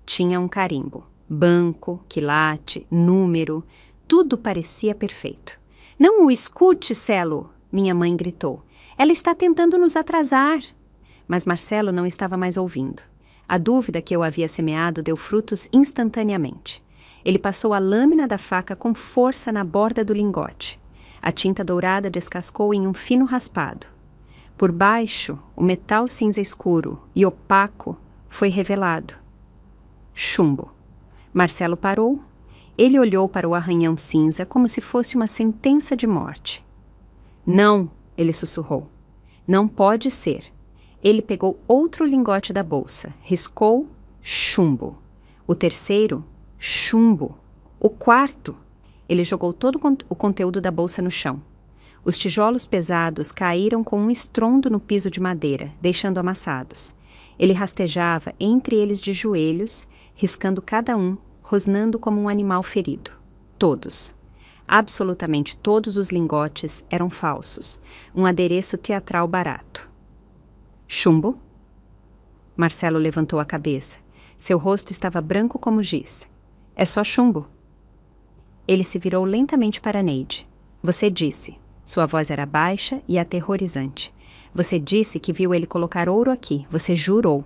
Tinha um carimbo. Banco, quilate, número, tudo parecia perfeito. Não o escute, Celo, minha mãe gritou. Ela está tentando nos atrasar. Mas Marcelo não estava mais ouvindo. A dúvida que eu havia semeado deu frutos instantaneamente. Ele passou a lâmina da faca com força na borda do lingote. A tinta dourada descascou em um fino raspado. Por baixo, o metal cinza escuro e opaco foi revelado. Chumbo. Marcelo parou. Ele olhou para o arranhão cinza como se fosse uma sentença de morte. Não, ele sussurrou. Não pode ser. Ele pegou outro lingote da bolsa, riscou, chumbo. O terceiro, chumbo. O quarto. Ele jogou todo o conteúdo da bolsa no chão. Os tijolos pesados caíram com um estrondo no piso de madeira, deixando amassados. Ele rastejava entre eles de joelhos, riscando cada um, rosnando como um animal ferido. Todos. Absolutamente todos os lingotes eram falsos, um adereço teatral barato. Chumbo? Marcelo levantou a cabeça. Seu rosto estava branco como giz. É só chumbo. Ele se virou lentamente para Neide. Você disse. Sua voz era baixa e aterrorizante. Você disse que viu ele colocar ouro aqui. Você jurou.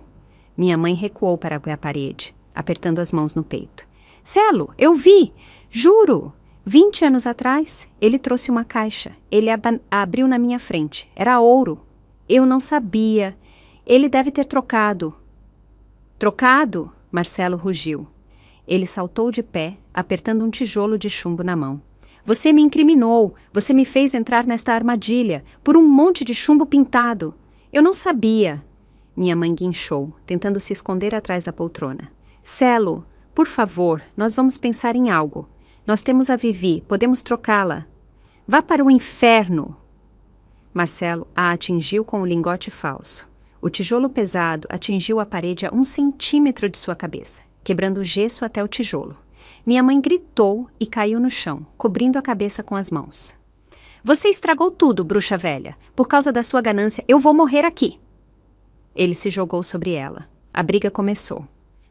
Minha mãe recuou para a parede, apertando as mãos no peito. Celo, eu vi! Juro! 20 anos atrás, ele trouxe uma caixa. Ele a abriu na minha frente. Era ouro. Eu não sabia. Ele deve ter trocado. Trocado? Marcelo rugiu. Ele saltou de pé, apertando um tijolo de chumbo na mão. Você me incriminou. Você me fez entrar nesta armadilha, por um monte de chumbo pintado. Eu não sabia. Minha mãe guinchou, tentando se esconder atrás da poltrona. Celo, por favor, nós vamos pensar em algo. Nós temos a Vivi, podemos trocá-la. Vá para o inferno! Marcelo a atingiu com o lingote falso. O tijolo pesado atingiu a parede a 1 centímetro de sua cabeça, quebrando o gesso até o tijolo. Minha mãe gritou e caiu no chão, cobrindo a cabeça com as mãos. Você estragou tudo, bruxa velha. Por causa da sua ganância, eu vou morrer aqui. Ele se jogou sobre ela. A briga começou.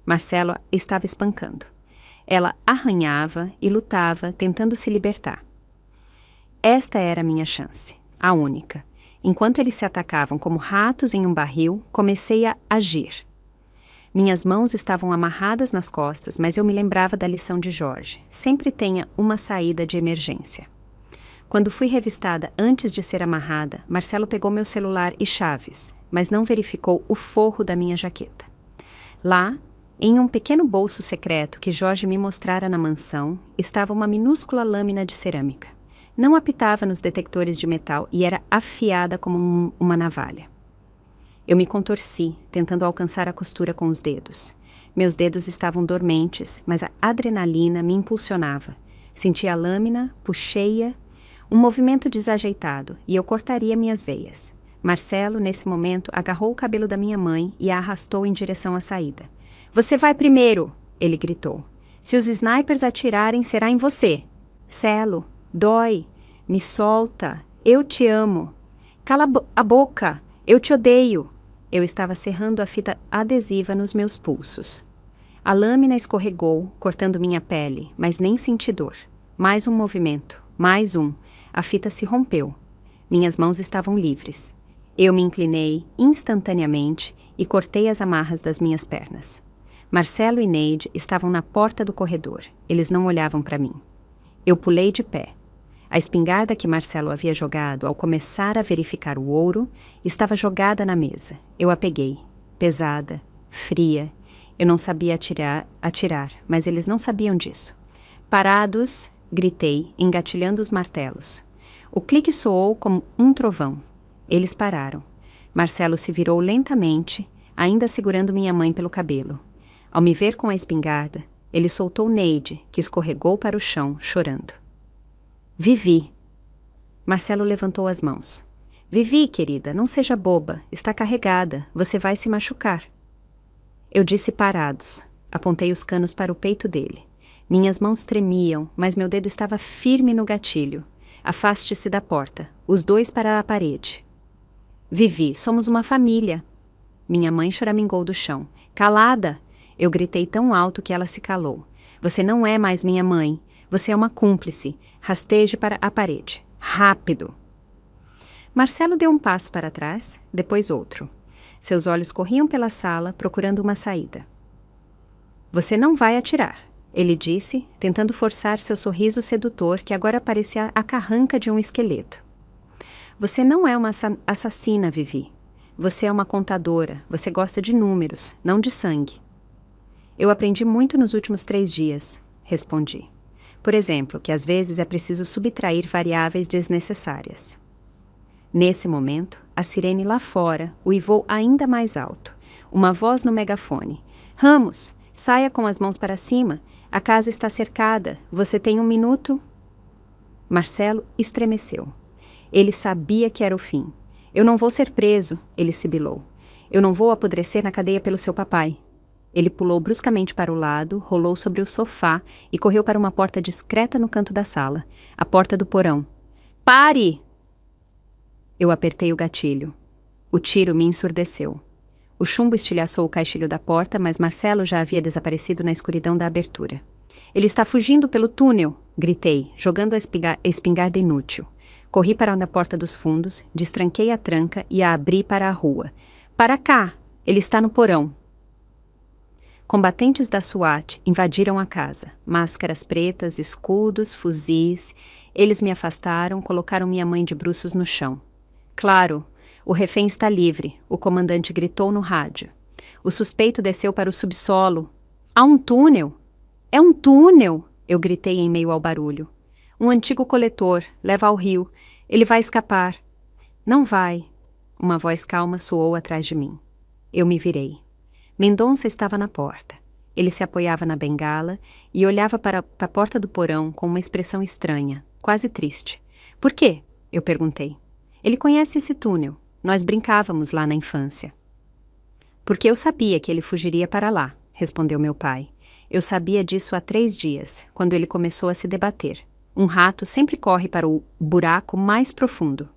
Marcelo estava espancando. Ela arranhava e lutava, tentando se libertar. Esta era a minha chance, a única. Enquanto eles se atacavam como ratos em um barril, comecei a agir. Minhas mãos estavam amarradas nas costas, mas eu me lembrava da lição de Jorge. Sempre tenha uma saída de emergência. Quando fui revistada antes de ser amarrada, Marcelo pegou meu celular e chaves, mas não verificou o forro da minha jaqueta. Lá, em um pequeno bolso secreto que Jorge me mostrara na mansão, estava uma minúscula lâmina de cerâmica. Não apitava nos detectores de metal e era afiada como uma navalha. Eu me contorci, tentando alcançar a costura com os dedos. Meus dedos estavam dormentes, mas a adrenalina me impulsionava. Senti a lâmina, puxei-a, um movimento desajeitado, e eu cortaria minhas veias. Marcelo, nesse momento, agarrou o cabelo da minha mãe e a arrastou em direção à saída. Você vai primeiro, ele gritou. Se os snipers atirarem, será em você. Celo, dói. Me solta. Eu te amo. Cala a boca. Eu te odeio. Eu estava serrando a fita adesiva nos meus pulsos. A lâmina escorregou, cortando minha pele, mas nem senti dor. Mais um movimento. Mais um. A fita se rompeu. Minhas mãos estavam livres. Eu me inclinei instantaneamente e cortei as amarras das minhas pernas. Marcelo e Neide estavam na porta do corredor. Eles não olhavam para mim. Eu pulei de pé. A espingarda que Marcelo havia jogado ao começar a verificar o ouro estava jogada na mesa. Eu a peguei. Pesada, fria. Eu não sabia atirar, mas eles não sabiam disso. Parados, gritei, engatilhando os martelos. O clique soou como um trovão. Eles pararam. Marcelo se virou lentamente, ainda segurando minha mãe pelo cabelo. Ao me ver com a espingarda, ele soltou Neide, que escorregou para o chão, chorando. Vivi. Marcelo levantou as mãos. Vivi, querida, não seja boba. Está carregada. Você vai se machucar. Eu disse parados. Apontei os canos para o peito dele. Minhas mãos tremiam, mas meu dedo estava firme no gatilho. Afaste-se da porta. Os dois para a parede. Vivi, somos uma família. Minha mãe choramingou do chão. Calada! Eu gritei tão alto que ela se calou. Você não é mais minha mãe. Você é uma cúmplice. Rasteje para a parede. Rápido! Marcelo deu um passo para trás, depois outro. Seus olhos corriam pela sala, procurando uma saída. Você não vai atirar, ele disse, tentando forçar seu sorriso sedutor que agora parecia a carranca de um esqueleto. Você não é uma assassina, Vivi. Você é uma contadora. Você gosta de números, não de sangue. Eu aprendi muito nos últimos 3 dias, respondi. Por exemplo, que às vezes é preciso subtrair variáveis desnecessárias. Nesse momento, a sirene lá fora uivou ainda mais alto. Uma voz no megafone. Ramos, saia com as mãos para cima. A casa está cercada. Você tem 1 minuto? Marcelo estremeceu. Ele sabia que era o fim. Eu não vou ser preso, ele sibilou. Eu não vou apodrecer na cadeia pelo seu papai. Ele pulou bruscamente para o lado, rolou sobre o sofá e correu para uma porta discreta no canto da sala. A porta do porão. Pare! Eu apertei o gatilho. O tiro me ensurdeceu. O chumbo estilhaçou o caixilho da porta, mas Marcelo já havia desaparecido na escuridão da abertura. Ele está fugindo pelo túnel, gritei, jogando a espingarda inútil. Corri para a porta dos fundos, destranquei a tranca e a abri para a rua. Para cá! Ele está no porão. Combatentes da SWAT invadiram a casa. Máscaras pretas, escudos, fuzis. Eles me afastaram, colocaram minha mãe de bruços no chão. Claro, o refém está livre, o comandante gritou no rádio. O suspeito desceu para o subsolo. Há um túnel! É um túnel! Eu gritei em meio ao barulho. Um antigo coletor, leva ao rio. Ele vai escapar. Não vai. Uma voz calma soou atrás de mim. Eu me virei. Mendonça estava na porta. Ele se apoiava na bengala e olhava para a porta do porão com uma expressão estranha, quase triste. Por quê? Eu perguntei. Ele conhece esse túnel. Nós brincávamos lá na infância. Porque eu sabia que ele fugiria para lá, respondeu meu pai. Eu sabia disso há 3 dias, quando ele começou a se debater. Um rato sempre corre para o buraco mais profundo.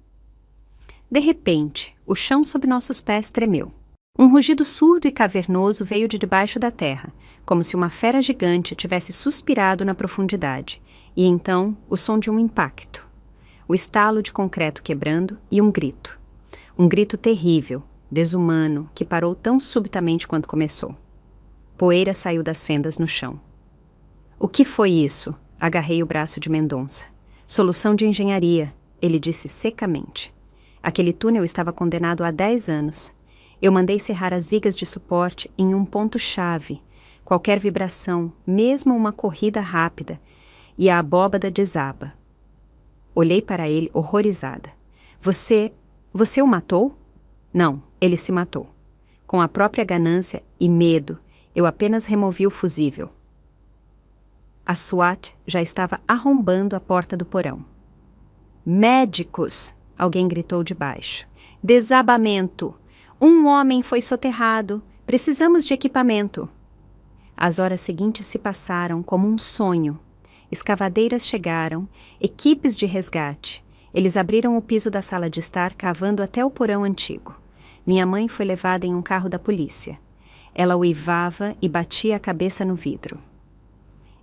De repente, o chão sob nossos pés tremeu. Um rugido surdo e cavernoso veio de debaixo da terra, como se uma fera gigante tivesse suspirado na profundidade, e então o som de um impacto. O estalo de concreto quebrando e um grito. Um grito terrível, desumano, que parou tão subitamente quanto começou. Poeira saiu das fendas no chão. O que foi isso? Agarrei o braço de Mendonça. Solução de engenharia, ele disse secamente. Aquele túnel estava condenado a 10 anos. Eu mandei serrar as vigas de suporte em um ponto-chave. Qualquer vibração, mesmo uma corrida rápida, e a abóbada desaba. Olhei para ele horrorizada. Você o matou? Não, ele se matou. Com a própria ganância e medo, eu apenas removi o fusível. A SWAT já estava arrombando a porta do porão. Médicos! Alguém gritou de baixo. Desabamento! Um homem foi soterrado. Precisamos de equipamento. As horas seguintes se passaram como um sonho. Escavadeiras chegaram, equipes de resgate. Eles abriram o piso da sala de estar, cavando até o porão antigo. Minha mãe foi levada em um carro da polícia. Ela uivava e batia a cabeça no vidro.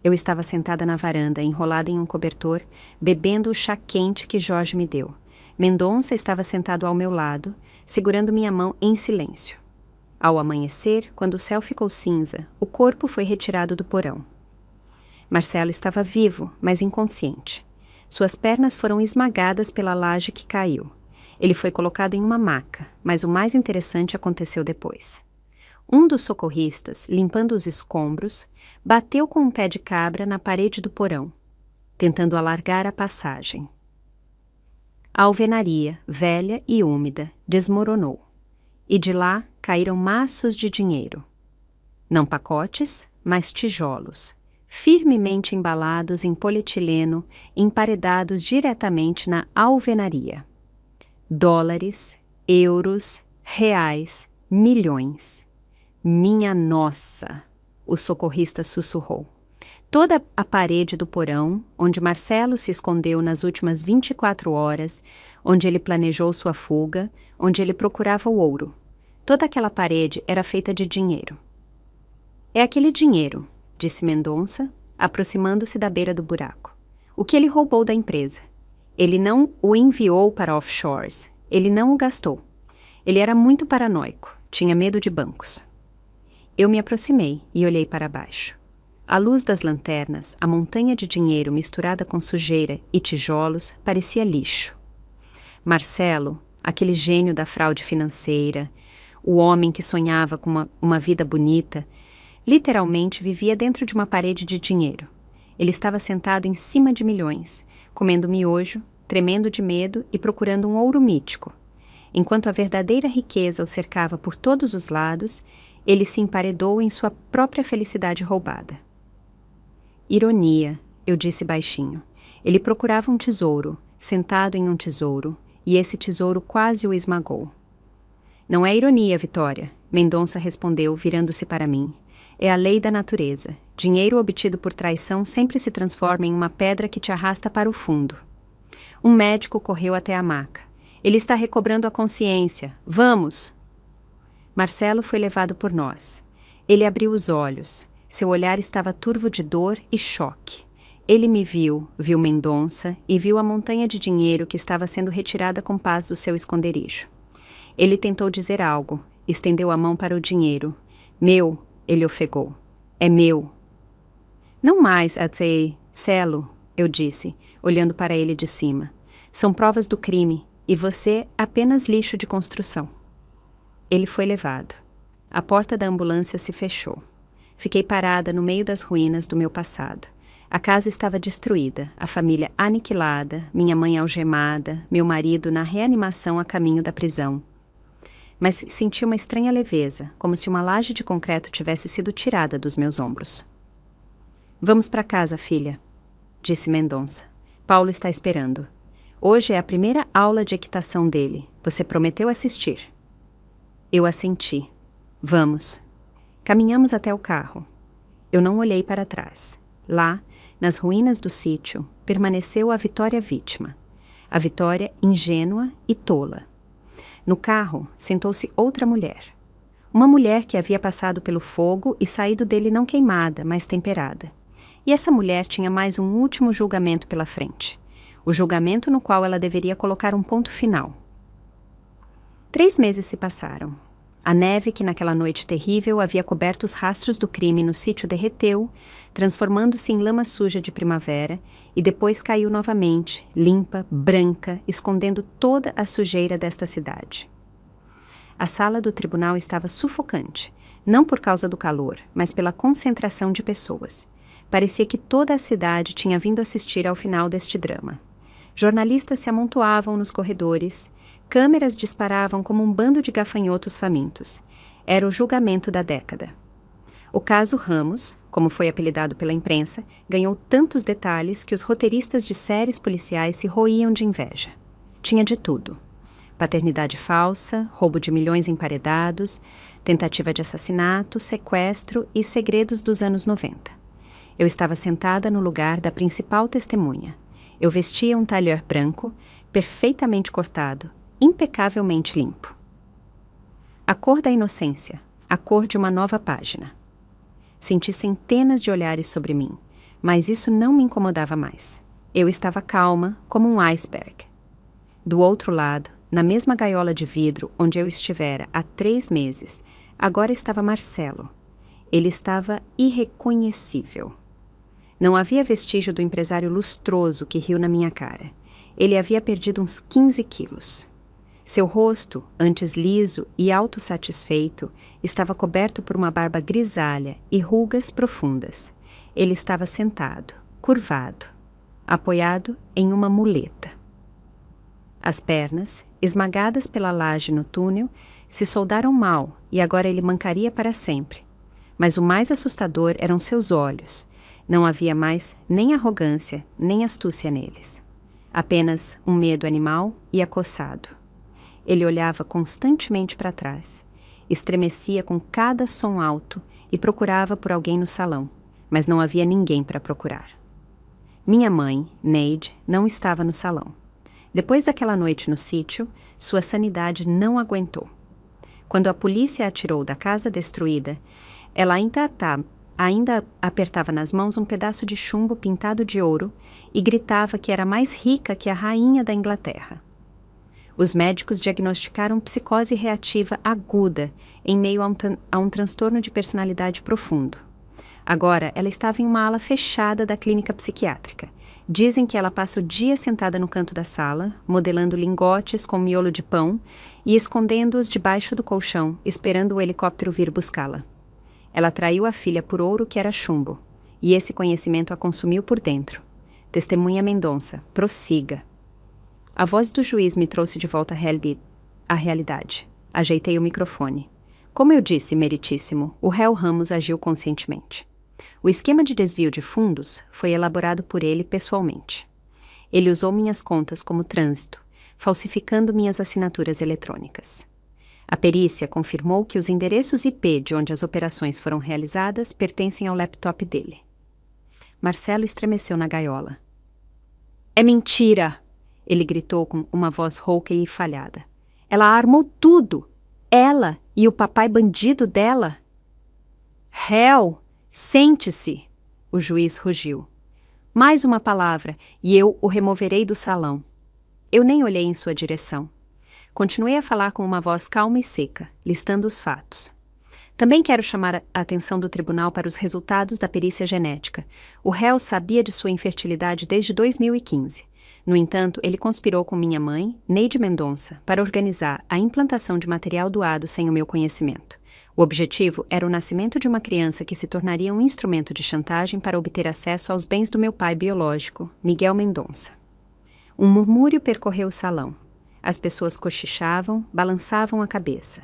Eu estava sentada na varanda, enrolada em um cobertor, bebendo o chá quente que Jorge me deu. Mendonça estava sentado ao meu lado, segurando minha mão em silêncio. Ao amanhecer, quando o céu ficou cinza, o corpo foi retirado do porão. Marcelo estava vivo, mas inconsciente. Suas pernas foram esmagadas pela laje que caiu. Ele foi colocado em uma maca, mas o mais interessante aconteceu depois. Um dos socorristas, limpando os escombros, bateu com um pé de cabra na parede do porão, tentando alargar a passagem. A alvenaria, velha e úmida, desmoronou, e de lá caíram maços de dinheiro. Não pacotes, mas tijolos, firmemente embalados em polietileno, emparedados diretamente na alvenaria. Dólares, euros, reais, milhões. Minha nossa! O socorrista sussurrou. Toda a parede do porão, onde Marcelo se escondeu nas últimas 24 horas, onde ele planejou sua fuga, onde ele procurava o ouro. Toda aquela parede era feita de dinheiro. É aquele dinheiro, disse Mendonça, aproximando-se da beira do buraco. O que ele roubou da empresa. Ele não o enviou para offshores. Ele não o gastou. Ele era muito paranoico. Tinha medo de bancos. Eu me aproximei e olhei para baixo. À luz das lanternas, a montanha de dinheiro misturada com sujeira e tijolos parecia lixo. Marcelo, aquele gênio da fraude financeira, o homem que sonhava com uma vida bonita, literalmente vivia dentro de uma parede de dinheiro. Ele estava sentado em cima de milhões, comendo miojo, tremendo de medo e procurando um ouro mítico. Enquanto a verdadeira riqueza o cercava por todos os lados, ele se emparedou em sua própria felicidade roubada. Ironia, eu disse baixinho. Ele procurava um tesouro, sentado em um tesouro, e esse tesouro quase o esmagou. Não é ironia, Vitória, Mendonça respondeu, virando-se para mim. É a lei da natureza. Dinheiro obtido por traição sempre se transforma em uma pedra que te arrasta para o fundo. Um médico correu até a maca. Ele está recobrando a consciência. Vamos! Marcelo foi levado por nós. Ele abriu os olhos. Seu olhar estava turvo de dor e choque. Ele me viu, viu Mendonça e viu a montanha de dinheiro que estava sendo retirada com paz do seu esconderijo. Ele tentou dizer algo, estendeu a mão para o dinheiro. Meu, ele ofegou. É meu. Não mais, Atsei, Celo, eu disse, olhando para ele de cima. São provas do crime, e você apenas lixo de construção. Ele foi levado. A porta da ambulância se fechou. Fiquei parada no meio das ruínas do meu passado. A casa estava destruída, a família aniquilada, minha mãe algemada, meu marido na reanimação a caminho da prisão. Mas senti uma estranha leveza, como se uma laje de concreto tivesse sido tirada dos meus ombros. Vamos para casa, filha, disse Mendonça. Paulo está esperando. Hoje é a primeira aula de equitação dele. Você prometeu assistir. Eu assenti. Vamos. Caminhamos até o carro. Eu não olhei para trás. Lá, nas ruínas do sítio, permaneceu a Vitória vítima. A Vitória ingênua e tola. No carro, sentou-se outra mulher. Uma mulher que havia passado pelo fogo e saído dele não queimada, mas temperada. E essa mulher tinha mais um último julgamento pela frente. O julgamento no qual ela deveria colocar um ponto final. 3 meses se passaram. A neve que naquela noite terrível havia coberto os rastros do crime no sítio derreteu, transformando-se em lama suja de primavera, e depois caiu novamente, limpa, branca, escondendo toda a sujeira desta cidade. A sala do tribunal estava sufocante, não por causa do calor, mas pela concentração de pessoas. Parecia que toda a cidade tinha vindo assistir ao final deste drama. Jornalistas se amontoavam nos corredores, câmeras disparavam como um bando de gafanhotos famintos. Era o julgamento da década. O caso Ramos, como foi apelidado pela imprensa, ganhou tantos detalhes que os roteiristas de séries policiais se roíam de inveja. Tinha de tudo. Paternidade falsa, roubo de milhões emparedados, tentativa de assassinato, sequestro e segredos dos anos 90. Eu estava sentada no lugar da principal testemunha. Eu vestia um talher branco, perfeitamente cortado, impecavelmente limpo. A cor da inocência, a cor de uma nova página. Senti centenas de olhares sobre mim, mas isso não me incomodava mais. Eu estava calma, como um iceberg. Do outro lado, na mesma gaiola de vidro onde eu estivera há 3 meses, agora estava Marcelo. Ele estava irreconhecível. Não havia vestígio do empresário lustroso que riu na minha cara. Ele havia perdido uns 15 quilos. Seu rosto, antes liso e autossatisfeito, estava coberto por uma barba grisalha e rugas profundas. Ele estava sentado, curvado, apoiado em uma muleta. As pernas, esmagadas pela laje no túnel, se soldaram mal e agora ele mancaria para sempre. Mas o mais assustador eram seus olhos. Não havia mais nem arrogância, nem astúcia neles. Apenas um medo animal e acossado. Ele olhava constantemente para trás, estremecia com cada som alto e procurava por alguém no salão, mas não havia ninguém para procurar. Minha mãe, Neide, não estava no salão. Depois daquela noite no sítio, sua sanidade não aguentou. Quando a polícia a tirou da casa destruída, ela ainda apertava nas mãos um pedaço de chumbo pintado de ouro e gritava que era mais rica que a rainha da Inglaterra. Os médicos diagnosticaram psicose reativa aguda em meio a um transtorno de personalidade profundo. Agora, ela estava em uma ala fechada da clínica psiquiátrica. Dizem que ela passa o dia sentada no canto da sala, modelando lingotes com miolo de pão e escondendo-os debaixo do colchão, esperando o helicóptero vir buscá-la. Ela traiu a filha por ouro que era chumbo, e esse conhecimento a consumiu por dentro. Testemunha Mendonça, prossiga. A voz do juiz me trouxe de volta à realidade. Ajeitei o microfone. Como eu disse, meritíssimo, o réu Ramos agiu conscientemente. O esquema de desvio de fundos foi elaborado por ele pessoalmente. Ele usou minhas contas como trânsito, falsificando minhas assinaturas eletrônicas. A perícia confirmou que os endereços IP de onde as operações foram realizadas pertencem ao laptop dele. Marcelo estremeceu na gaiola. É mentira! Ele gritou com uma voz rouca e falhada. Ela armou tudo! Ela e o papai bandido dela! Réu! Sente-se! O juiz rugiu. Mais uma palavra, e eu o removerei do salão. Eu nem olhei em sua direção. Continuei a falar com uma voz calma e seca, listando os fatos. Também quero chamar a atenção do tribunal para os resultados da perícia genética. O réu sabia de sua infertilidade desde 2015. No entanto, ele conspirou com minha mãe, Neide Mendonça, para organizar a implantação de material doado sem o meu conhecimento. O objetivo era o nascimento de uma criança que se tornaria um instrumento de chantagem para obter acesso aos bens do meu pai biológico, Miguel Mendonça. Um murmúrio percorreu o salão. As pessoas cochichavam, balançavam a cabeça.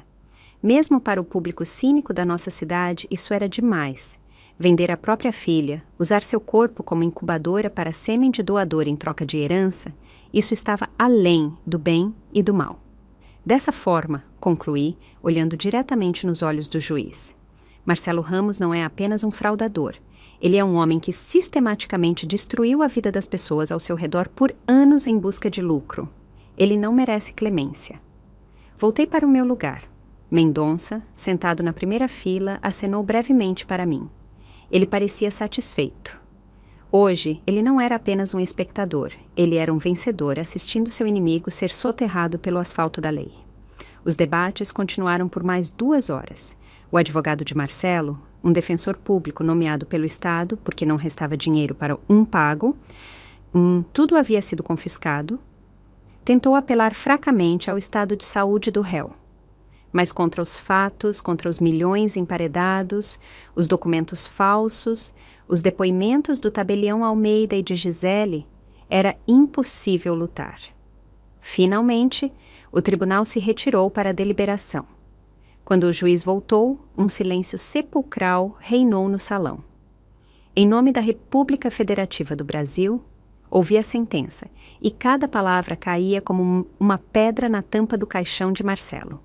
Mesmo para o público cínico da nossa cidade, isso era demais. Vender a própria filha, usar seu corpo como incubadora para sêmen de doador em troca de herança, isso estava além do bem e do mal. Dessa forma, concluí, olhando diretamente nos olhos do juiz. Marcelo Ramos não é apenas um fraudador. Ele é um homem que sistematicamente destruiu a vida das pessoas ao seu redor por anos em busca de lucro. Ele não merece clemência. Voltei para o meu lugar. Mendonça, sentado na primeira fila, acenou brevemente para mim. Ele parecia satisfeito. Hoje, ele não era apenas um espectador, ele era um vencedor assistindo seu inimigo ser soterrado pelo asfalto da lei. Os debates continuaram por mais 2 horas. O advogado de Marcelo, um defensor público nomeado pelo Estado porque não restava dinheiro para um pago, tudo havia sido confiscado, tentou apelar fracamente ao estado de saúde do réu. Mas contra os fatos, contra os milhões emparedados, os documentos falsos, os depoimentos do tabelião Almeida e de Gisele, era impossível lutar. Finalmente, o tribunal se retirou para a deliberação. Quando o juiz voltou, um silêncio sepulcral reinou no salão. Em nome da República Federativa do Brasil, ouvi a sentença, e cada palavra caía como uma pedra na tampa do caixão de Marcelo.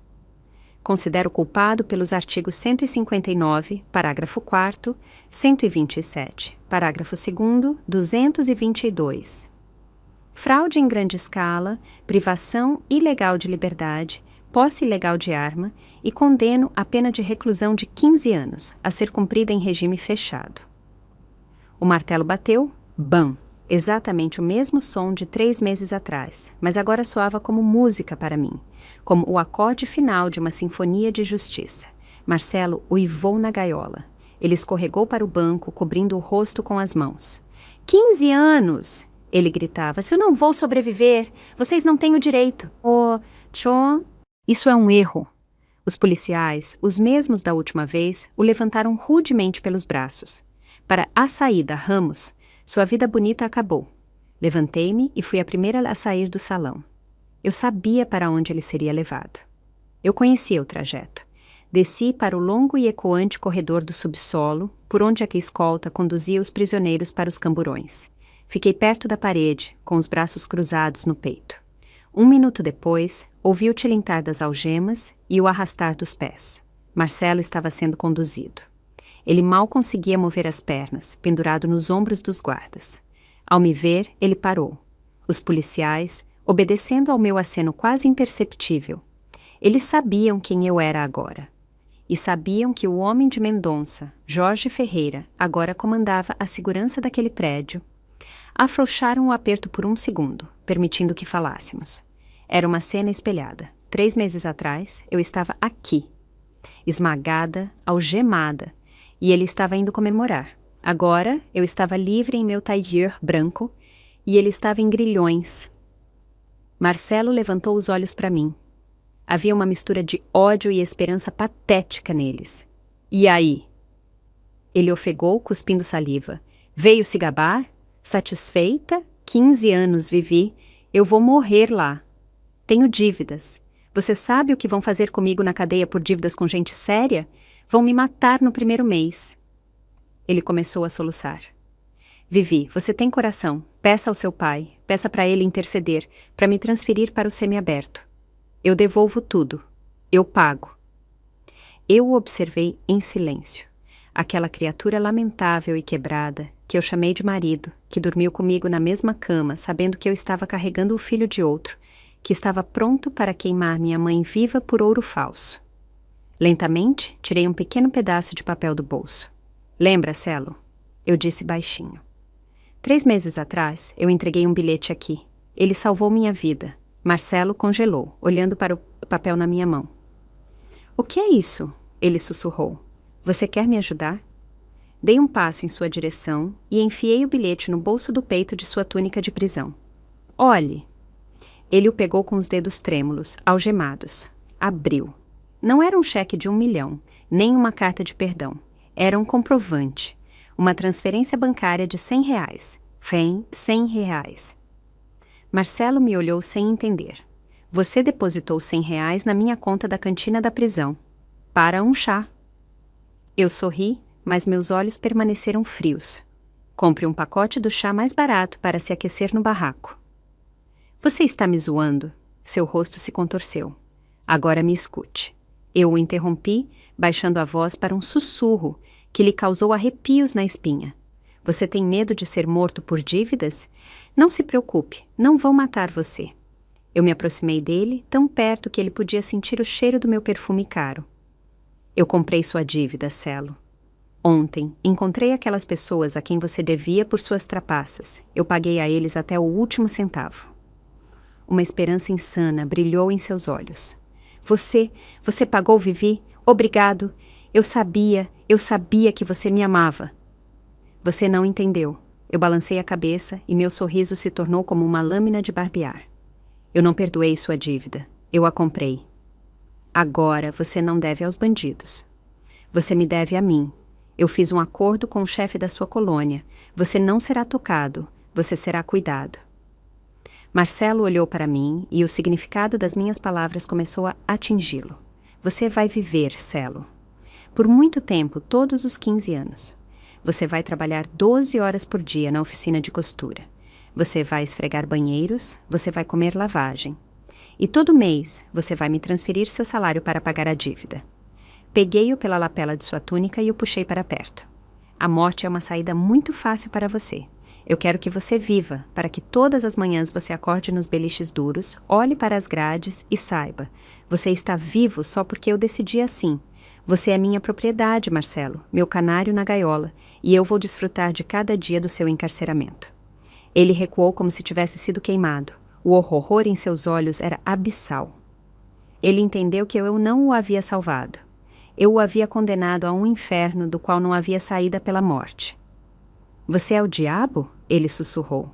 Considero culpado pelos artigos 159, parágrafo 4º, 127, parágrafo 2º, 222. Fraude em grande escala, privação ilegal de liberdade, posse ilegal de arma e condeno a pena de reclusão de 15 anos, a ser cumprida em regime fechado. O martelo bateu, bam! Exatamente o mesmo som de 3 meses atrás, mas agora soava como música para mim, como o acorde final de uma sinfonia de justiça. Marcelo uivou na gaiola. Ele escorregou para o banco, cobrindo o rosto com as mãos. 15 anos! Ele gritava. Se eu não vou sobreviver, vocês não têm o direito. Isso é um erro. Os policiais, os mesmos da última vez, o levantaram rudemente pelos braços. Para a saída, Ramos, sua vida bonita acabou. Levantei-me e fui a primeira a sair do salão. Eu sabia para onde ele seria levado. Eu conhecia o trajeto. Desci para o longo e ecoante corredor do subsolo, por onde a escolta conduzia os prisioneiros para os camburões. Fiquei perto da parede, com os braços cruzados no peito. 1 minuto depois, ouvi o tilintar das algemas e o arrastar dos pés. Marcelo estava sendo conduzido. Ele mal conseguia mover as pernas, pendurado nos ombros dos guardas. Ao me ver, ele parou. Os policiais, obedecendo ao meu aceno quase imperceptível, eles sabiam quem eu era agora. E sabiam que o homem de Mendonça, Jorge Ferreira, agora comandava a segurança daquele prédio. Afrouxaram o aperto por 1 segundo, permitindo que falássemos. Era uma cena espelhada. 3 meses atrás, eu estava aqui, esmagada, algemada, e ele estava indo comemorar. Agora, eu estava livre em meu tailleur branco, e ele estava em grilhões. Marcelo levantou os olhos para mim. Havia uma mistura de ódio e esperança patética neles. E aí? Ele ofegou, cuspindo saliva. Veio se gabar? Satisfeita? 15 anos vivi. Eu vou morrer lá. Tenho dívidas. Você sabe o que vão fazer comigo na cadeia por dívidas com gente séria? Vão me matar no 1º mês. Ele começou a soluçar. Vivi, você tem coração. Peça ao seu pai. Peça para ele interceder, para me transferir para o semiaberto. Eu devolvo tudo. Eu pago. Eu o observei em silêncio. Aquela criatura lamentável e quebrada, que eu chamei de marido, que dormiu comigo na mesma cama, sabendo que eu estava carregando o filho de outro, que estava pronto para queimar minha mãe viva por ouro falso. Lentamente, tirei um pequeno pedaço de papel do bolso. Lembra, Celo? Eu disse baixinho. 3 meses atrás, eu entreguei um bilhete aqui. Ele salvou minha vida. Marcelo congelou, olhando para o papel na minha mão. O que é isso? Ele sussurrou. Você quer me ajudar? Dei um passo em sua direção e enfiei o bilhete no bolso do peito de sua túnica de prisão. Olhe! Ele o pegou com os dedos trêmulos, algemados. Abriu. Não era um cheque de 1 milhão, nem uma carta de perdão. Era um comprovante. Uma transferência bancária de R$100. R$100. Marcelo me olhou sem entender. Você depositou R$100 na minha conta da cantina da prisão. Para um chá. Eu sorri, mas meus olhos permaneceram frios. Compre um pacote do chá mais barato para se aquecer no barraco. Você está me zoando? Seu rosto se contorceu. Agora me escute. Eu o interrompi, baixando a voz para um sussurro que lhe causou arrepios na espinha. Você tem medo de ser morto por dívidas? Não se preocupe, não vão matar você. Eu me aproximei dele, tão perto que ele podia sentir o cheiro do meu perfume caro. Eu comprei sua dívida, Celo. Ontem, encontrei aquelas pessoas a quem você devia por suas trapaças. Eu paguei a eles até o último centavo. Uma esperança insana brilhou em seus olhos. Você pagou, Vivi? Obrigado. Eu sabia que você me amava. Você não entendeu. Eu balancei a cabeça e meu sorriso se tornou como uma lâmina de barbear. Eu não perdoei sua dívida. Eu a comprei. Agora você não deve aos bandidos. Você me deve a mim. Eu fiz um acordo com o chefe da sua colônia. Você não será tocado. Você será cuidado. Marcelo olhou para mim e o significado das minhas palavras começou a atingi-lo. Você vai viver, Celo. Por muito tempo, todos os 15 anos. Você vai trabalhar 12 horas por dia na oficina de costura. Você vai esfregar banheiros, você vai comer lavagem. E todo mês, você vai me transferir seu salário para pagar a dívida. Peguei-o pela lapela de sua túnica e o puxei para perto. A morte é uma saída muito fácil para você. Eu quero que você viva, para que todas as manhãs você acorde nos beliches duros, olhe para as grades e saiba. Você está vivo só porque eu decidi assim. Você é minha propriedade, Marcelo, meu canário na gaiola, e eu vou desfrutar de cada dia do seu encarceramento. Ele recuou como se tivesse sido queimado. O horror em seus olhos era abissal. Ele entendeu que eu não o havia salvado. Eu o havia condenado a um inferno do qual não havia saída pela morte. Você é o diabo? Ele sussurrou.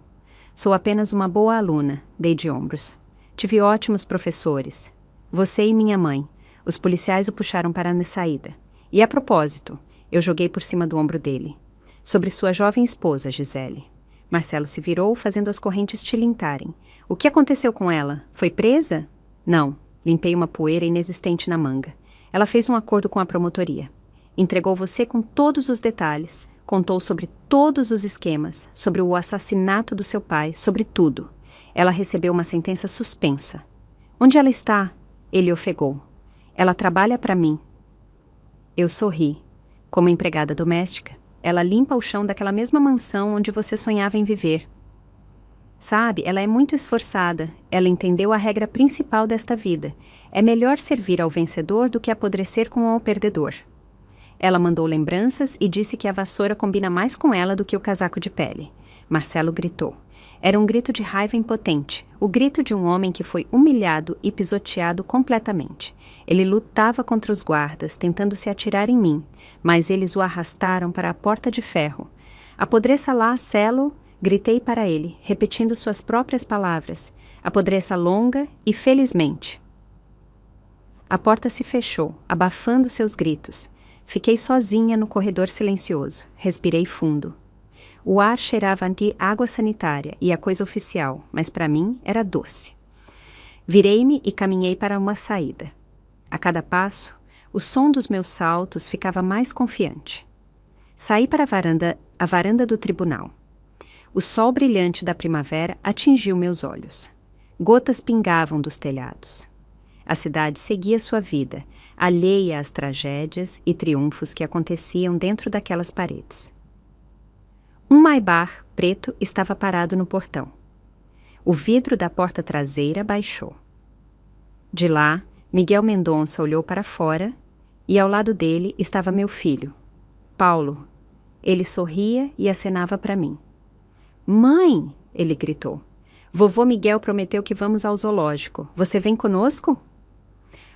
Sou apenas uma boa aluna, dei de ombros. Tive ótimos professores. Você e minha mãe. Os policiais o puxaram para a saída. E a propósito, eu joguei por cima do ombro dele. Sobre sua jovem esposa, Gisele. Marcelo se virou, fazendo as correntes tilintarem. O que aconteceu com ela? Foi presa? Não. Limpei uma poeira inexistente na manga. Ela fez um acordo com a promotoria. Entregou você com todos os detalhes. Contou sobre todos os esquemas, sobre o assassinato do seu pai, sobre tudo. Ela recebeu uma sentença suspensa. Onde ela está? Ele ofegou. Ela trabalha para mim. Eu sorri. Como empregada doméstica, ela limpa o chão daquela mesma mansão onde você sonhava em viver. Sabe, ela é muito esforçada. Ela entendeu a regra principal desta vida. É melhor servir ao vencedor do que apodrecer com o perdedor. Ela mandou lembranças e disse que a vassoura combina mais com ela do que o casaco de pele. Marcelo gritou. Era um grito de raiva impotente, o grito de um homem que foi humilhado e pisoteado completamente. Ele lutava contra os guardas, tentando se atirar em mim, mas eles o arrastaram para a porta de ferro. Apodreça lá, Celo, gritei para ele, repetindo suas próprias palavras. Apodreça longa e felizmente. A porta se fechou, abafando seus gritos. Fiquei sozinha no corredor silencioso. Respirei fundo. O ar cheirava de água sanitária e a coisa oficial, mas para mim era doce. Virei-me e caminhei para uma saída. A cada passo, o som dos meus saltos ficava mais confiante. Saí para a varanda do tribunal. O sol brilhante da primavera atingiu meus olhos. Gotas pingavam dos telhados. A cidade seguia sua vida, alheia às tragédias e triunfos que aconteciam dentro daquelas paredes. Um Maybach preto estava parado no portão. O vidro da porta traseira baixou. De lá, Miguel Mendonça olhou para fora e ao lado dele estava meu filho, Paulo, Ele sorria e acenava para mim. Mãe! Ele gritou. Vovô Miguel prometeu que vamos ao zoológico. Você vem conosco?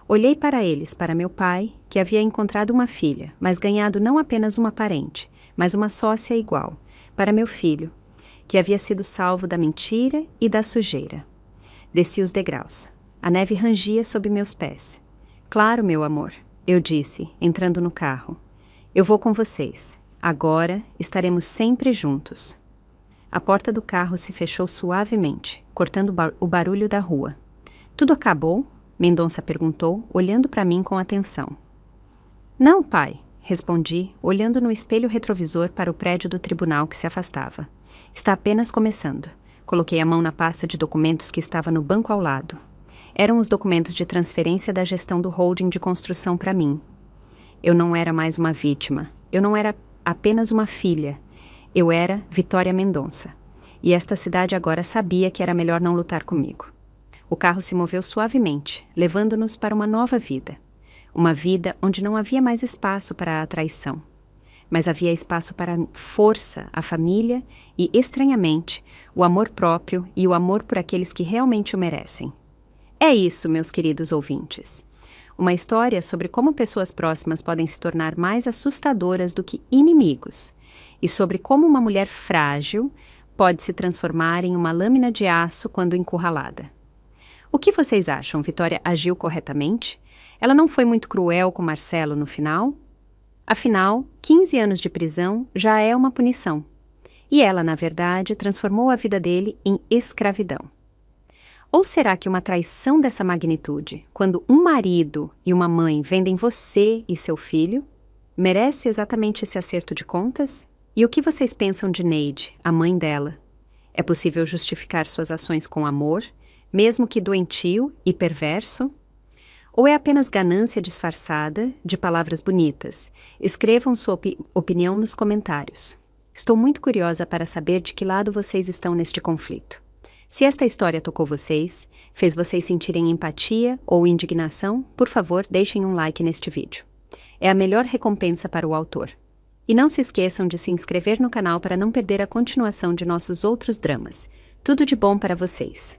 Olhei para eles, para meu pai, que havia encontrado uma filha, mas ganhado não apenas uma parente, mas uma sócia igual, para meu filho, que havia sido salvo da mentira e da sujeira. Desci os degraus. A neve rangia sob meus pés. Claro, meu amor, eu disse, entrando no carro. Eu vou com vocês. Agora estaremos sempre juntos. A porta do carro se fechou suavemente, cortando o barulho da rua. Tudo acabou? Mendonça perguntou, olhando para mim com atenção. Não, pai, respondi, olhando no espelho retrovisor para o prédio do tribunal que se afastava. Está apenas começando. Coloquei a mão na pasta de documentos que estava no banco ao lado. Eram os documentos de transferência da gestão do holding de construção para mim. Eu não era mais uma vítima. Eu não era apenas uma filha. Eu era Vitória Mendonça. E esta cidade agora sabia que era melhor não lutar comigo. O carro se moveu suavemente, levando-nos para uma nova vida. Uma vida onde não havia mais espaço para a traição. Mas havia espaço para a força, a família e, estranhamente, o amor próprio e o amor por aqueles que realmente o merecem. É isso, meus queridos ouvintes. Uma história sobre como pessoas próximas podem se tornar mais assustadoras do que inimigos. E sobre como uma mulher frágil pode se transformar em uma lâmina de aço quando encurralada. O que vocês acham? Vitória agiu corretamente? Ela não foi muito cruel com Marcelo no final? Afinal, 15 anos de prisão já é uma punição. E ela, na verdade, transformou a vida dele em escravidão. Ou será que uma traição dessa magnitude, quando um marido e uma mãe vendem você e seu filho, merece exatamente esse acerto de contas? E o que vocês pensam de Neide, a mãe dela? É possível justificar suas ações com amor, mesmo que doentio e perverso? Ou é apenas ganância disfarçada de palavras bonitas? Escrevam sua opinião nos comentários. Estou muito curiosa para saber de que lado vocês estão neste conflito. Se esta história tocou vocês, fez vocês sentirem empatia ou indignação, por favor, deixem um like neste vídeo. É a melhor recompensa para o autor. E não se esqueçam de se inscrever no canal para não perder a continuação de nossos outros dramas. Tudo de bom para vocês!